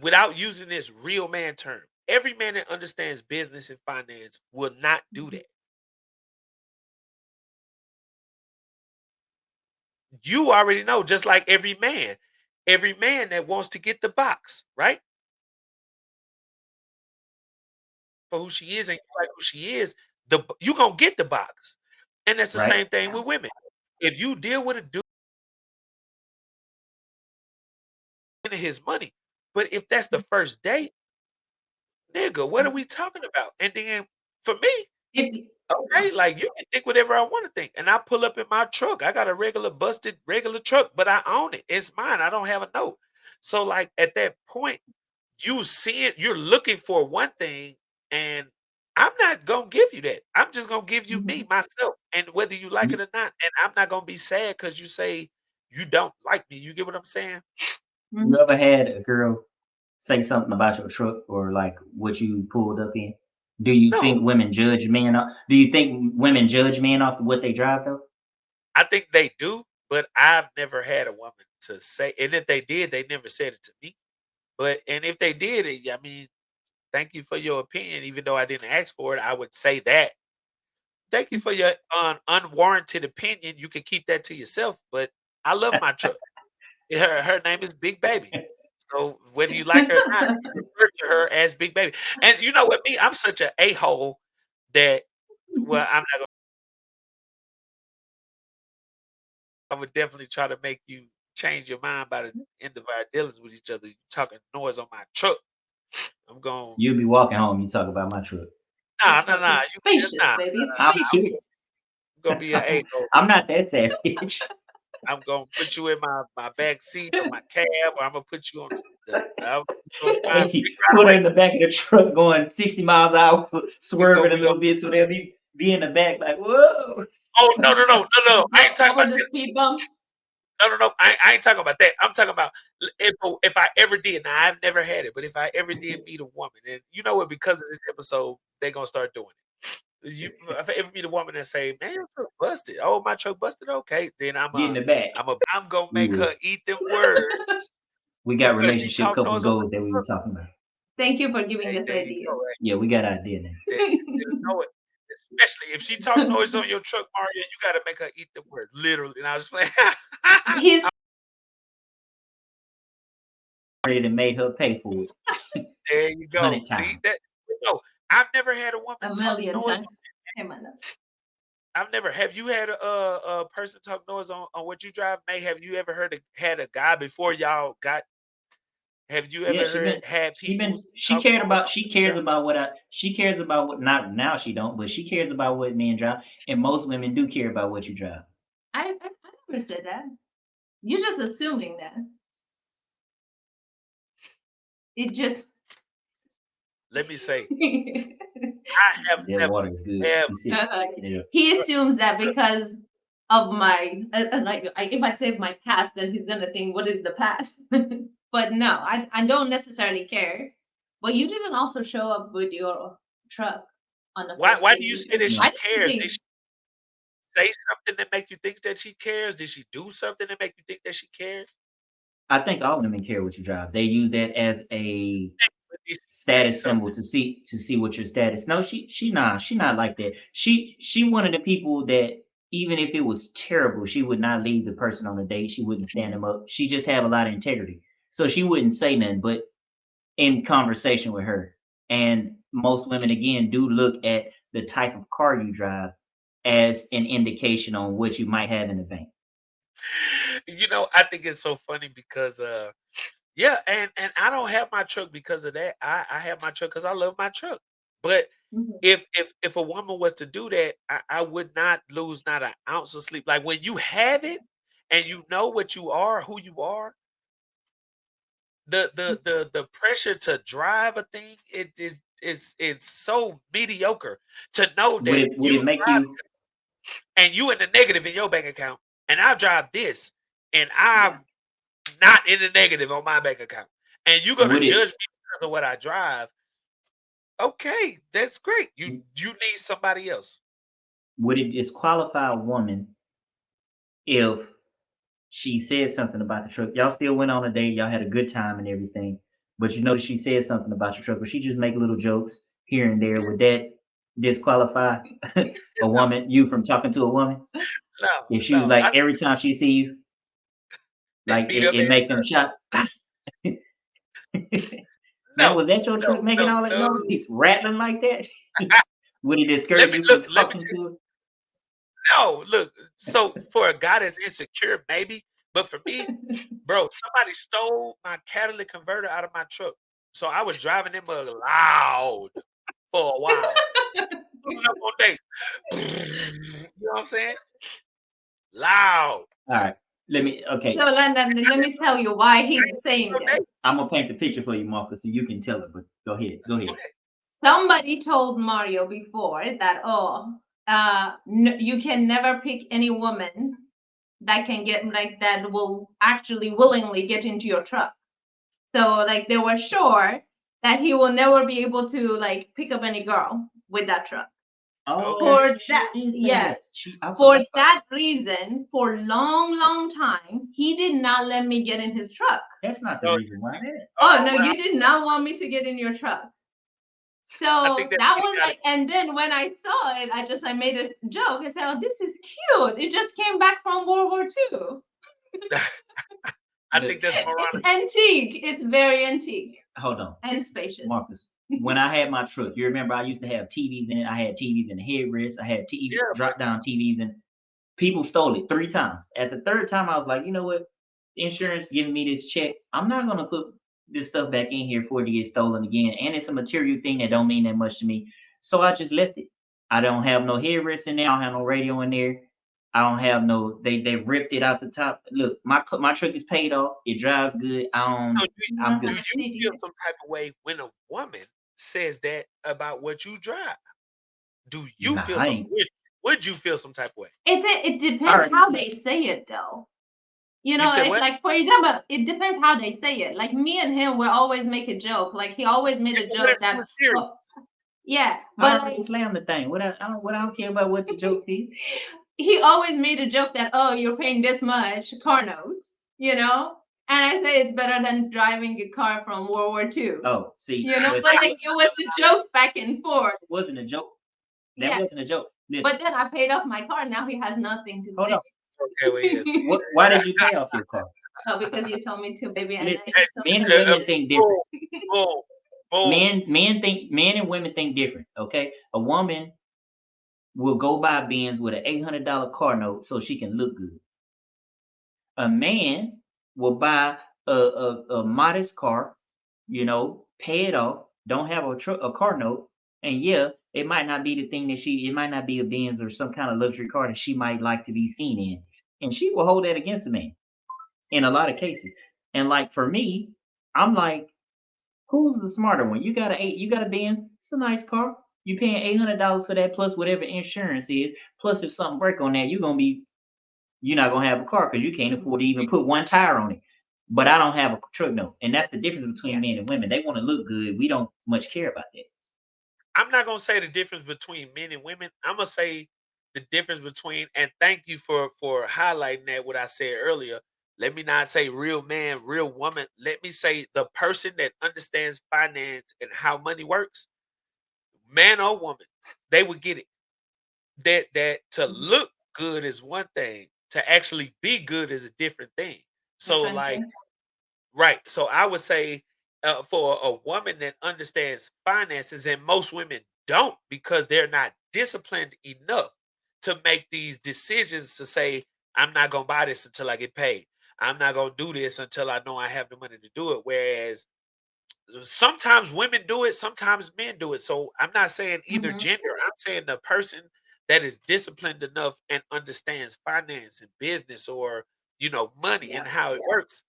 without using this real man term, every man that understands business and finance will not do Mhm. that. You already know, just like every man that wants to get the box, right? For who she is and you like who she is, you gonna get the box. And that's the Right? same thing Yeah. with women. If you deal with a dude and his money, but if that's the first date, nigga, what are Mhm. we talking about? And then for me, If okay, like you can think whatever I want to think. And I pull up in my truck. I got a regular busted regular truck, but I own it. It's mine. I don't have a note. So like at that point, you see it, you're looking for one thing, and I'm not gonna give you that. I'm just gonna give you me, Mhm. myself. And whether you like You it or not, and I'm not gonna be sad because you say you don't like me. You get what I'm saying? you Mhm. ever had a girl say something about your truck or like what you pulled up in? No, Do you think women judge men off of what they drive though? I think they do, but I've never had a woman to say, and if they did, they never said it to me. But and if they did it, I mean, thank you for your opinion. Even though I didn't ask for it, I would say that. Thank you for your unwarranted opinion. You can keep that to yourself. But I love my truck. Her name is Big Baby. So whether you like her or not, you refer to her as Big Baby. And you know what, me, I'm such a a-hole that well, I'm not gonna I would definitely try to make you change your mind by the end of our dealings with each other. You talking noise on my truck. I'm going, You'll be walking home, you talk about my truck. nah, Your nah, truck nah. is You spacious, nah, baby. It's I'm spacious. kidding. I'm gonna be an a-hole. I'm not that savage. I'm gonna put you in my back seat of my cab, or I'm gonna put you on the I'm gonna find Hey, figure out a put her way. in the back of the truck going 60 miles an hour, swerving a We gonna little bit so they'll be in the back like, whoa. oh no no no no no. I Go ain't talking over about the that. speed bumps. No no no. I ain't talking about that. I'm talking about if I ever did. Now I've never had it, but if I ever did meet a woman, and you know what, because of this episode, they gonna start doing it. You if I ever meet a woman that say, "Man, your truck busted." Oh, my truck busted. Okay, then Get in the back. I'm gonna We make will. her eat them words We got because she relationship talk couple noise on my goals that we were truck. talking about. Thank you for giving Hey, this there you idea. go. Yeah, we got idea now. There you know it. Especially if she talk noise on your truck, Mario, you gotta make her eat the words, literally. And I was like, He's Ready to make her pay for it there you go. 100 See times. that? No, I've never had a woman a talk million noise. times. Hey, man. I've never. Have you had a person talk noise on what you drive? May have you ever had a guy before y'all got? Have you Yeah, ever had people she talk cared noise about on what you drive? she cares about what not now she don't, but she cares about what men drive. And most women do care about what you drive. I never said that. You're just assuming that. It just. Let me say, I have That never, water is good. ever. You sit uh, it up. he assumes that because of my if I say my past, then he's gonna think, what is the past? But no, I don't necessarily care. But you didn't also show up with your truck on the first Why date do you say either. that No. she I didn't cares? Did think she say something that make you think that she cares? Did she do something that make you think that she cares? I think all women care what you drive. They use that as a But did she say status symbol something? to see what your status. No, she not like that. She one of the people that even if it was terrible, she would not leave the person on a date. She wouldn't stand them up. She just have a lot of integrity. So she wouldn't say nothing but in conversation with her. And most women again do look at the type of car you drive as an indication on what you might have in the bank. You know, I think it's so funny because yeah, and I don't have my truck because of that. I have my truck because I love my truck. But Mhm. if a woman was to do that, I would not lose not an ounce of sleep. Like when you have it and you know what you are, who you are, the pressure to drive a thing, it is it's so mediocre to know Would that it make you and you in the negative in your bank account, and I drive this, and Yeah. I'm not in the negative on my bank account, and you're gonna would it judge me because of what I drive. Okay, that's great. You need somebody else. would it disqualify a woman if she said something about the truck? Y'all still went on a date, y'all had a good time and everything, but you notice she said something about your truck, but she just make little jokes here and there. Yeah, Would that disqualify a no, woman, you from talking to a woman? no, If she was no. like every time she see you, That like beat up it ass. make them shout, man, No, was that your truck making no, all that no. noise, rattling like that? Would it Let discourage me you from look. Let me talking tell to it? No, look. So for a guy that's insecure, maybe, but for me, bro, somebody stole my catalytic converter out of my truck. So I was driving them loud for a while. Pulling up on dates. You know what I'm saying? Loud. All right, So, okay, London, let me tell you why he's saying On this. dates. I'm gonna paint the picture for you, Marcus, so you can tell it. But go ahead, go ahead. Okay. Somebody told Mario before that, oh, you can never pick any woman that can get like that will actually willingly get into your truck. So like they were sure that he will never be able to like pick up any girl with that truck. Oh, Okay. For she that, did say yes. that. I For forgot about that reason, for long time, he did not let me get in his truck. that's not the No, reason why that. Oh no, well, you did not want me to get in your truck. I think So that that he was got it. like, and then when I saw it, I made a joke. I said, "Oh, this is cute. It just came back from World War II. I Look, think that's It's moronic. antique. It's very antique hold on, and spacious." Marcus. When I had my truck, you remember I used to have TVs in it. I had TVs in the headrest. I had TV Yeah, but drop down TVs, and people stole it 3 times. At the third time, I was like, you know what? Insurance giving me this check. I'm not gonna put this stuff back in here for it to get stolen again. And it's a material thing that don't mean that much to me. So I just left it. I don't have no headrest in there. I don't have no radio in there. I don't have no. They ripped it out the top. Look, my truck is paid off. It drives good. so I'm do Nothing good. to you see to feel you. some type of way when a woman says that about what you drive? Do you Nah, feel I some ain't. would you feel some type of way? It All depends right. how they say it though. You You know, said it's what? like for example, it depends how they say it. Like me and him will always make a joke. Like he always made Yeah, a but what joke if you that, were serious? oh, yeah, I but already like slammed the thing. What I don't care about what the joke is. he always made a joke that, oh, you're paying this much car notes, you know? And I say it's better than driving a car from World War II, Oh, see, you know? but But like it was a joke back and forth. it wasn't a joke. That Yeah. wasn't a joke. Listen, But then I paid off my car. Now he has nothing to hold say. on. Okay, well, yes. Why did you pay off your car? Oh, because you told me to, baby, and Listen, I Hey, just so men and trust uh, women you. think different. boom, boom, boom. Men and women think different. Okay, a woman will go buy Benz with an $800 car note so she can look good. A man will buy a modest car, pay it off, don't have a car note, and yeah, it might not be the thing that it might not be a Benz or some kind of luxury car that she might like to be seen in, and she will hold that against a man in a lot of cases. And like for me, I'm like, who's the smarter one? You got a Benz, it's a nice car. You paying $800 for that plus whatever insurance is. Plus, if something break on that, you're not gonna have a car because you can't afford to even put one tire on it. But I don't have a truck note, and that's the difference between Yeah. men and women. They want to look good. We don't much care about that. I'm not gonna say the difference between men and women. I'm gonna say the difference between, and thank you for highlighting that what I said earlier. Let me not say real man, real woman. Let me say the person that understands finance and how money works, man or woman, they would get it. That to Mhm. look good is one thing, to actually be good is a different thing. So Different like thing. right. So I would say for a woman that understands finances, and most women don't because they're not disciplined enough to make these decisions to say, I'm not going to buy this until I get paid. I'm not going to do this until I know I have the money to do it. Whereas sometimes women do it, sometimes men do it. So I'm not saying either Hmm. gender. I'm saying the person that is disciplined enough and understands finance and business or, money Yeah. and how it works,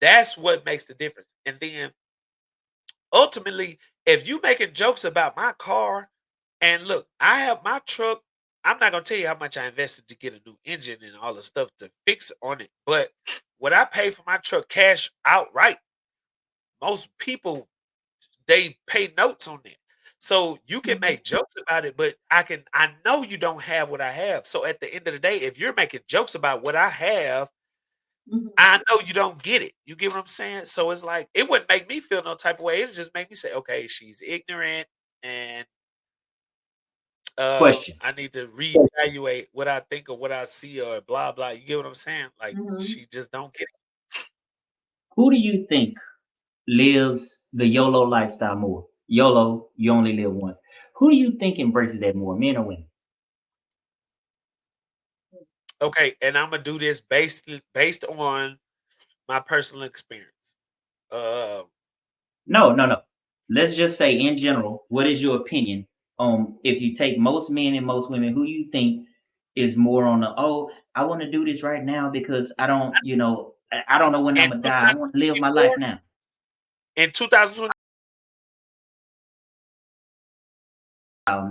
that's what makes the difference. And then ultimately, If you making jokes about my car, and look, I have my truck. I'm not gonna tell you how much I invested to get a new engine and all the stuff to fix on it, but what I pay for my truck cash outright, most people they pay notes on that. So you can Mhm. make jokes about it, but I know you don't have what I have. So at the end of the day, if you're making jokes about what I have, Mhm. I know you don't get it. You get what I'm saying? So it's like it wouldn't make me feel no type of way. It would just make me say, okay, she's ignorant and Question: I need to reevaluate what I think or what I see or blah blah. You get what I'm saying? Like Mhm. she just don't get Who do you think lives the YOLO lifestyle more? YOLO, you only live once. Who do you think embraces that more, men or women? it. Okay, and I'm gonna do this based on my personal experience. Uh, No, no, no. Let's just say in general, what is your opinion on if you take most men and most women, who you think is more on the I want to do this right now because I don't, I don't know when I'm in gonna die. I want to live my 2024, life now. in 2020,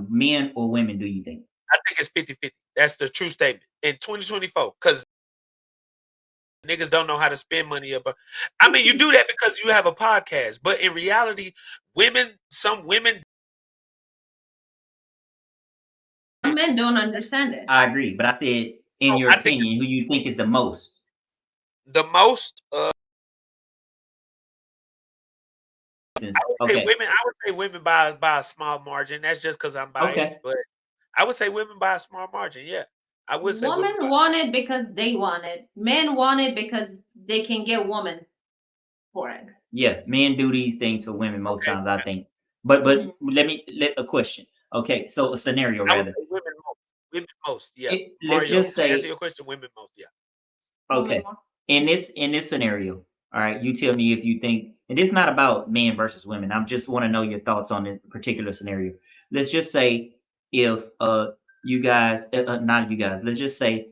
Men or women, do you think? I think it's 50-50. That's the true statement. In 2024, because niggas don't know how to spend money up. I mean, you do that because you have a podcast, but in reality, some women, Some men don't understand it. I agree, but I said, in your I think opinion, who you think is the most? the most, Since okay, I would say women by a small margin. That's just because I'm biased, okay, but I would say women by a small margin. Yeah, I would say women by. Women want it because they want it. Men want it because they can get woman for it. yeah, men do these things for women most Okay, times, I think. But Mhm. let a question. Okay, so a scenario I would rather. say women most. Women most. Yeah, Let's Mario. just To answer say your question, women most. Yeah. Women okay, want. in this scenario, all right, you tell me if you think, and it's not about men versus women. I just want to know your thoughts on this particular scenario. Let's just say if you guys, not you guys. Let's just say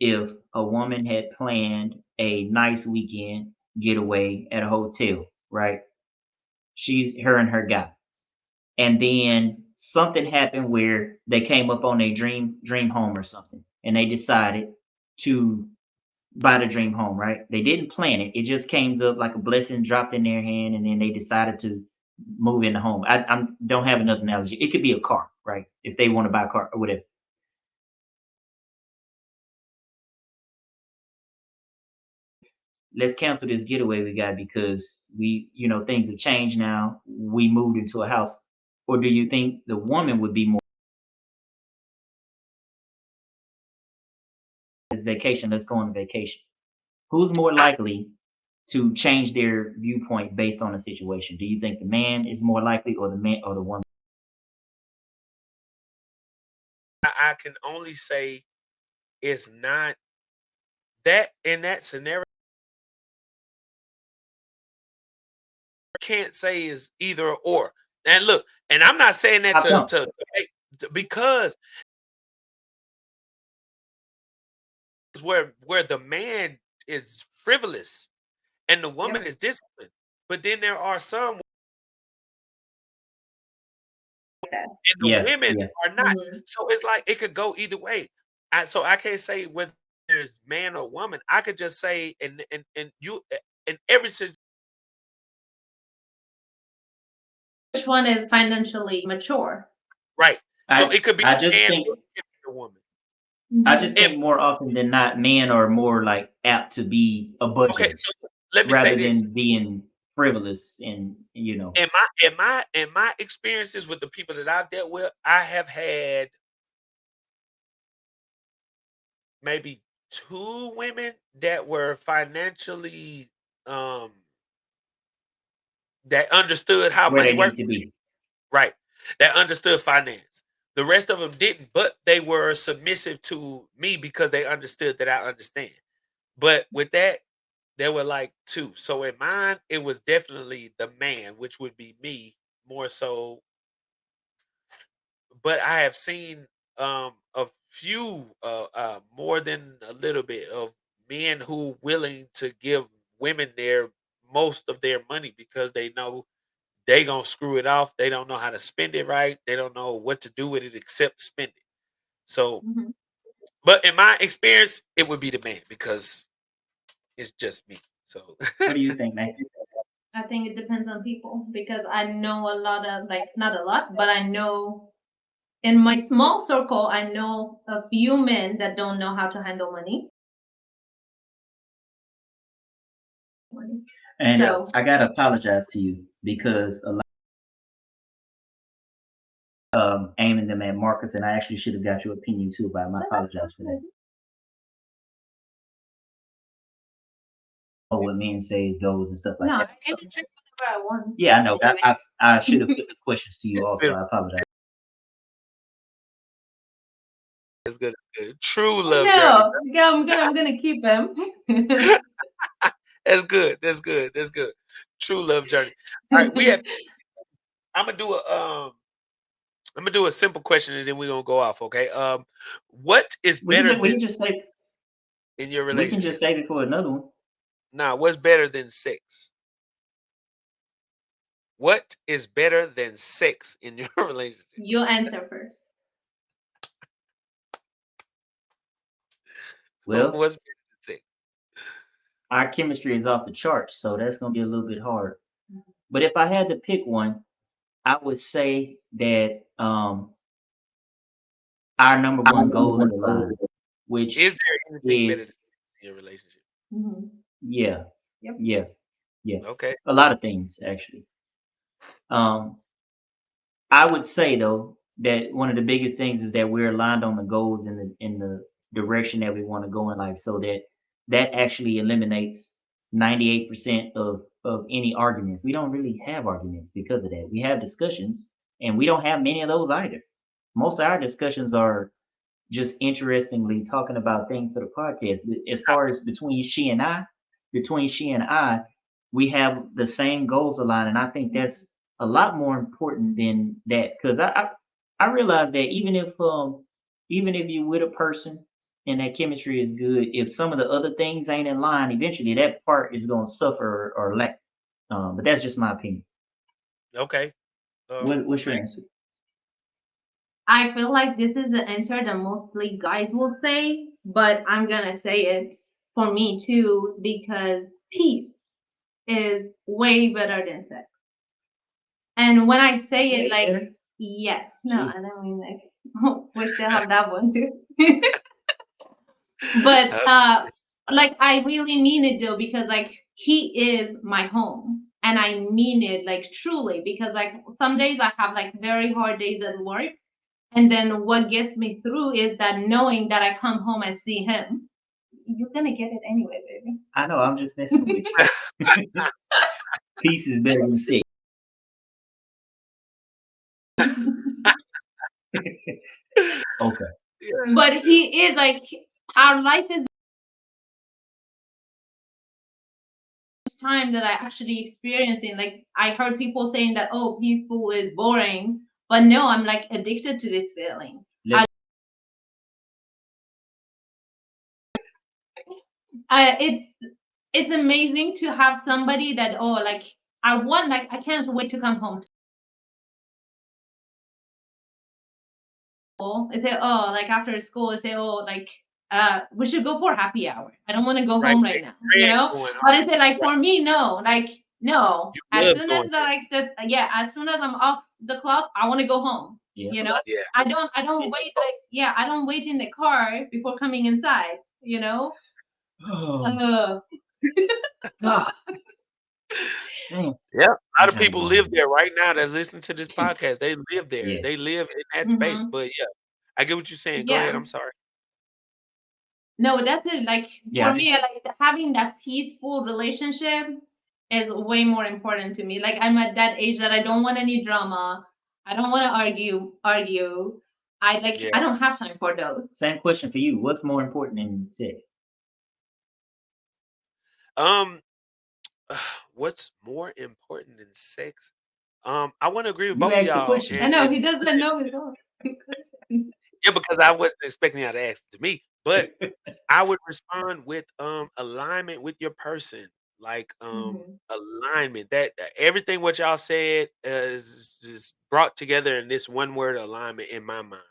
if a woman had planned a nice weekend getaway at a hotel, right? She's her and her guy, and then something happened where they came up on a dream home or something, and they decided to buy the dream home, right? They didn't plan it. It just came up like a blessing dropped in their hand, and then they decided to move in the home. I don't have another analogy. It could be a car, right? If they want to buy a car or whatever. Let's cancel this getaway we got because things have changed now. We moved into a house. Or do you think the woman would be more this vacation? Let's go on vacation. Who's more I, likely to change their viewpoint based on the situation? Do you think the man is more likely, or the man, or the woman? I can only say it's not that in that scenario. Can't say is either or. And look, and I'm not saying that How come? because it's where the man is frivolous and the woman Yep. is disciplined. But then there are some and the Yeah, women yeah. are not. Mhm. So it's like it could go either way. So I can't say whether there's man or woman. I could just say and you in every situation, Which one is financially mature? right. So I it could be I a just man think or it could be a woman. I just Mhm. And think more often than not, men are more like apt to be a okay, budgeter so let me say rather this. than being frivolous and. In my experiences with the people that I've dealt with, I have had maybe 2 women that were financially, um, that understood how Where money they need worked. to be. Right. That understood finance. The rest of them didn't, but they were submissive to me because they understood that I understand. But with that, there were like 2. So in mine, it was definitely the man, which would be me more so. But I have seen a few more than a little bit of men who willing to give women their most of their money because they know they gonna screw it off. They don't know how to spend it right. They don't know what to do with it except spend it. So, Mhm. but in my experience, it would be the man because it's just me. So What do you think, Nate? I think it depends on people because I know a lot of like not a lot, but I know in my small circle, I know a few men that don't know how to handle money. And yeah, So I gotta apologize to you because a lot aiming them at Marcus, and I actually should have got your opinion too, but I but that's apologize for that. fine. Oh, what men says goes and stuff like No, I that. So, can drink whatever I want. yeah, I know. Anyway. I should have put the questions to you also. it's I apologize. good. It's good. True love journey. No, yeah, I'm gonna keep him. That's good. That's good. That's good. True love journey. All right, we have. I'm gonna do a I'm gonna do a simple question and then we're gonna go off. Okay. What is We can better just we than can just say in your we can just relationship? save it for another one. Nah, what's better than sex? What is better than sex in your relationship? You answer first. Well, What's better than sex? our chemistry is off the charts, so that's gonna be a little bit hard. But if I had to pick one, I would say that our number one goal in the line, Is which there anything better than is sex in your relationship? Mhm. yeah, Yep. yeah, yeah, Okay. a lot of things actually. Um, I would say though that one of the biggest things is that we're aligned on the goals in the direction that we want to go in life, so that that actually eliminates 98% of any arguments. We don't really have arguments because of that. We have discussions, and we don't have many of those either. Most of our discussions are just interestingly talking about things for the podcast. But as far as between she and I, we have the same goals aligned, and I think that's a lot more important than that. Because I realize that even if you with a person and that chemistry is good, if some of the other things ain't in line, eventually that part is going to suffer or lack. But that's just my opinion. Okay. What's your Meg? answer? I feel like this is the answer that mostly guys will say, but I'm gonna say it for me too because peace is way better than sex. And when I say it, Way like, better. yes, no, Gee. I don't mean like we still have that one too. But Uh, like I really mean it though because like he is my home and I mean it like truly because like some days I have like very hard days at work and then what gets me through is that knowing that I come home and see him. You're gonna get it anyway, I know. I'm just messing with you. Peace is better than sex. baby. Okay. yeah. But he is like our life is this time that I actually experiencing. Like I heard people saying that oh peaceful is boring, but no, I'm like addicted to this feeling. Let's It it's amazing to have somebody that oh like I want like I can't wait to come home. I say oh like after school I say oh like we should go for happy hour. I don't want to go Right. home Big right now, you trend know. going But on. I say like Right. for me no like no. You As love soon going as the home. like the yeah as soon as I'm off the clock I want to go home. yes. You know Yeah. I don't wait like yeah I don't wait in the car before coming inside. You know. Oh Uh, God, man, Yeah, a I'm lot of trying to people go live home. there right now that listen to this podcast. They live there. Yeah. They live in that space. mhm. But yeah, I get what you're saying. Go ahead. Yeah. I'm sorry. No, that's it. Like Yeah. for me, like having that peaceful relationship is way more important to me. Like I'm at that age that I don't want any drama. I don't want to argue. Yeah. I don't have time for those. Same question for you. What's more important than sex? Um, what's more important than sex? I want to agree with You both of asked the y'all, question. I know he doesn't know his own. yeah, because I wasn't expecting y'all to ask it to me, but I would respond with alignment with your person. like Mhm. alignment. That everything what y'all said is just brought together in this one word alignment in my mind.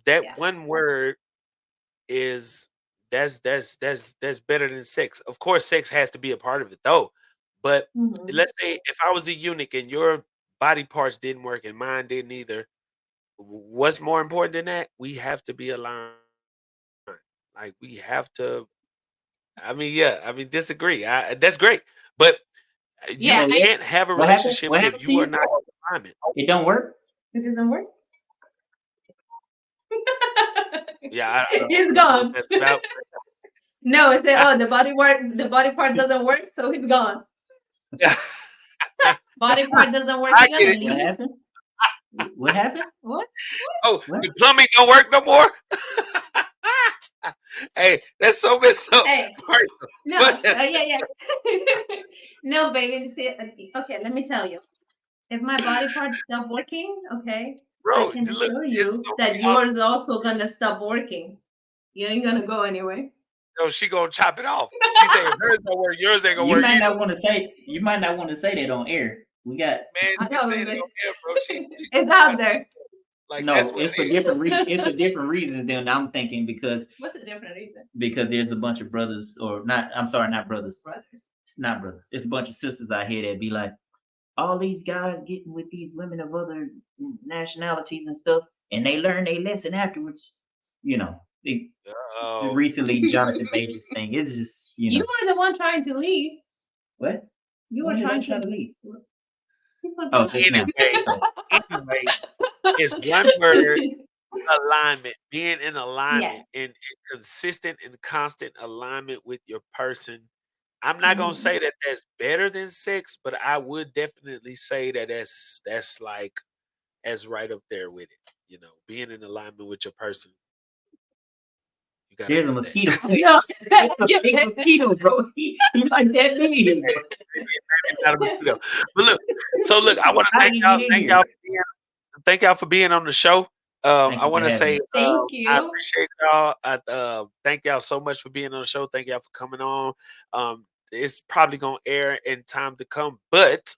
That Yeah. one word is that's better than sex. Of course, sex has to be a part of it though. But Mhm. let's say if I was a eunuch and your body parts didn't work and mine didn't either, what's more important than that? We have to be aligned. Like we have to. I mean, yeah. I mean, disagree. That's great, but you Yeah, So yeah, can't have a what happened? relationship What if happened to you are you? not in alignment. It don't work. it doesn't work. Yeah, I He's don't know if gone. that's about. No, I said, oh, the body part doesn't work, so he's gone. Yeah, Body part doesn't work, I you're get gonna it. What leave. happened? What happened? What? Oh, What? the plumbing don't work no more. Hey, that's so messed up. Hey, no, But yeah. No, baby. See, okay, let me tell you. If my body parts stop working, okay, I bro, can look, assure it's you so that many yours also gonna stop working. You ain't gonna go anywhere. no, she gonna chop it off. She said if hers don't work, yours ain't gonna You work might either. not want to say. You might not want to say that on air. We got Man, I you know, say that but on air, bro. She it's out there. like that's no. what It's it for is. different reasons. It's for different reasons than I'm thinking What's the different reason? because there's a bunch of brothers or not. I'm sorry, not brothers. Brothers. It's not brothers. It's a bunch of sisters out here that be like, all these guys getting with these women of other nationalities and stuff, and they learn their lesson afterwards. You know, Oh, recently Jonathan Majors thing. It's just You were the one trying to leave. what? You were When did I trying try to to leave? people Oh, don't. just now. anyway, Oh, anyway, it's one word alignment, being in Yeah. alignment and consistent and constant alignment with your person. I'm not gonna Mhm. say that that's better than sex, but I would definitely say that that's like as right up there with it. You know, being in alignment with your person, you gotta there's a have mosquito. that. No, It's a big mosquito, bro. He like that big. Maybe not a mosquito. But look, so look, I want to How did he get in thank here? y'all for being on the show. Thank I you for want to having say us. Thank I you. appreciate y'all. Thank y'all so much for being on the show. Thank y'all for coming on. It's probably gonna air in time to come, but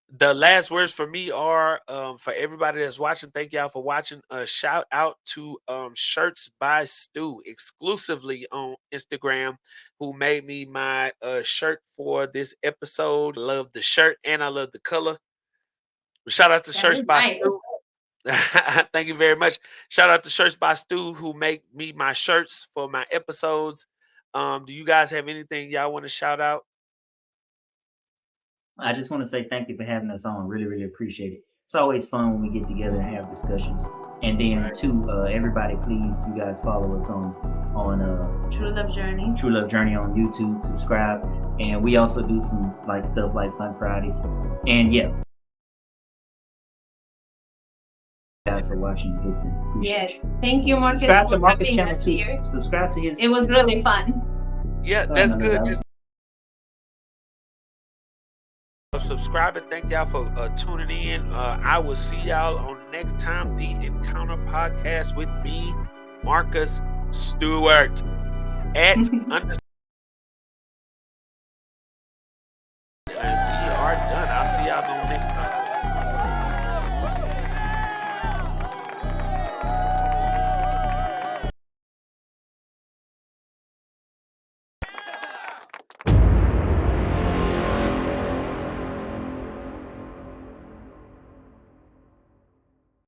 the last words for me are for everybody that's watching. Thank y'all for watching. Shout out to Shirts by Stu exclusively on Instagram, who made me my shirt for this episode. Love the shirt and I love the color. Shout out to That Shirts is by nice. Stu. Thank you very much. Shout out to Shirts by Stu who make me my shirts for my episodes. Do you guys have anything y'all want to shout out? I just want to say thank you for having us on. Really, really appreciate it. It's always fun when we get together and have discussions. And then Right. too, everybody, please, you guys follow us on True Love Journey. True Love Journey on YouTube. Subscribe, and we also do some like stuff like Fun Fridays. And yeah, guys for watching, listen, Yes. appreciate you. Thank you, Marcus, Subscribe to for Marcus having channel us too. here. Subscribe to his. It was really fun. Yeah, Oh, that's no, good. that was- Subscribing. Thank y'all for tuning in. I will see y'all on the next time, the Encounter Podcast with me, Marcus Stewart at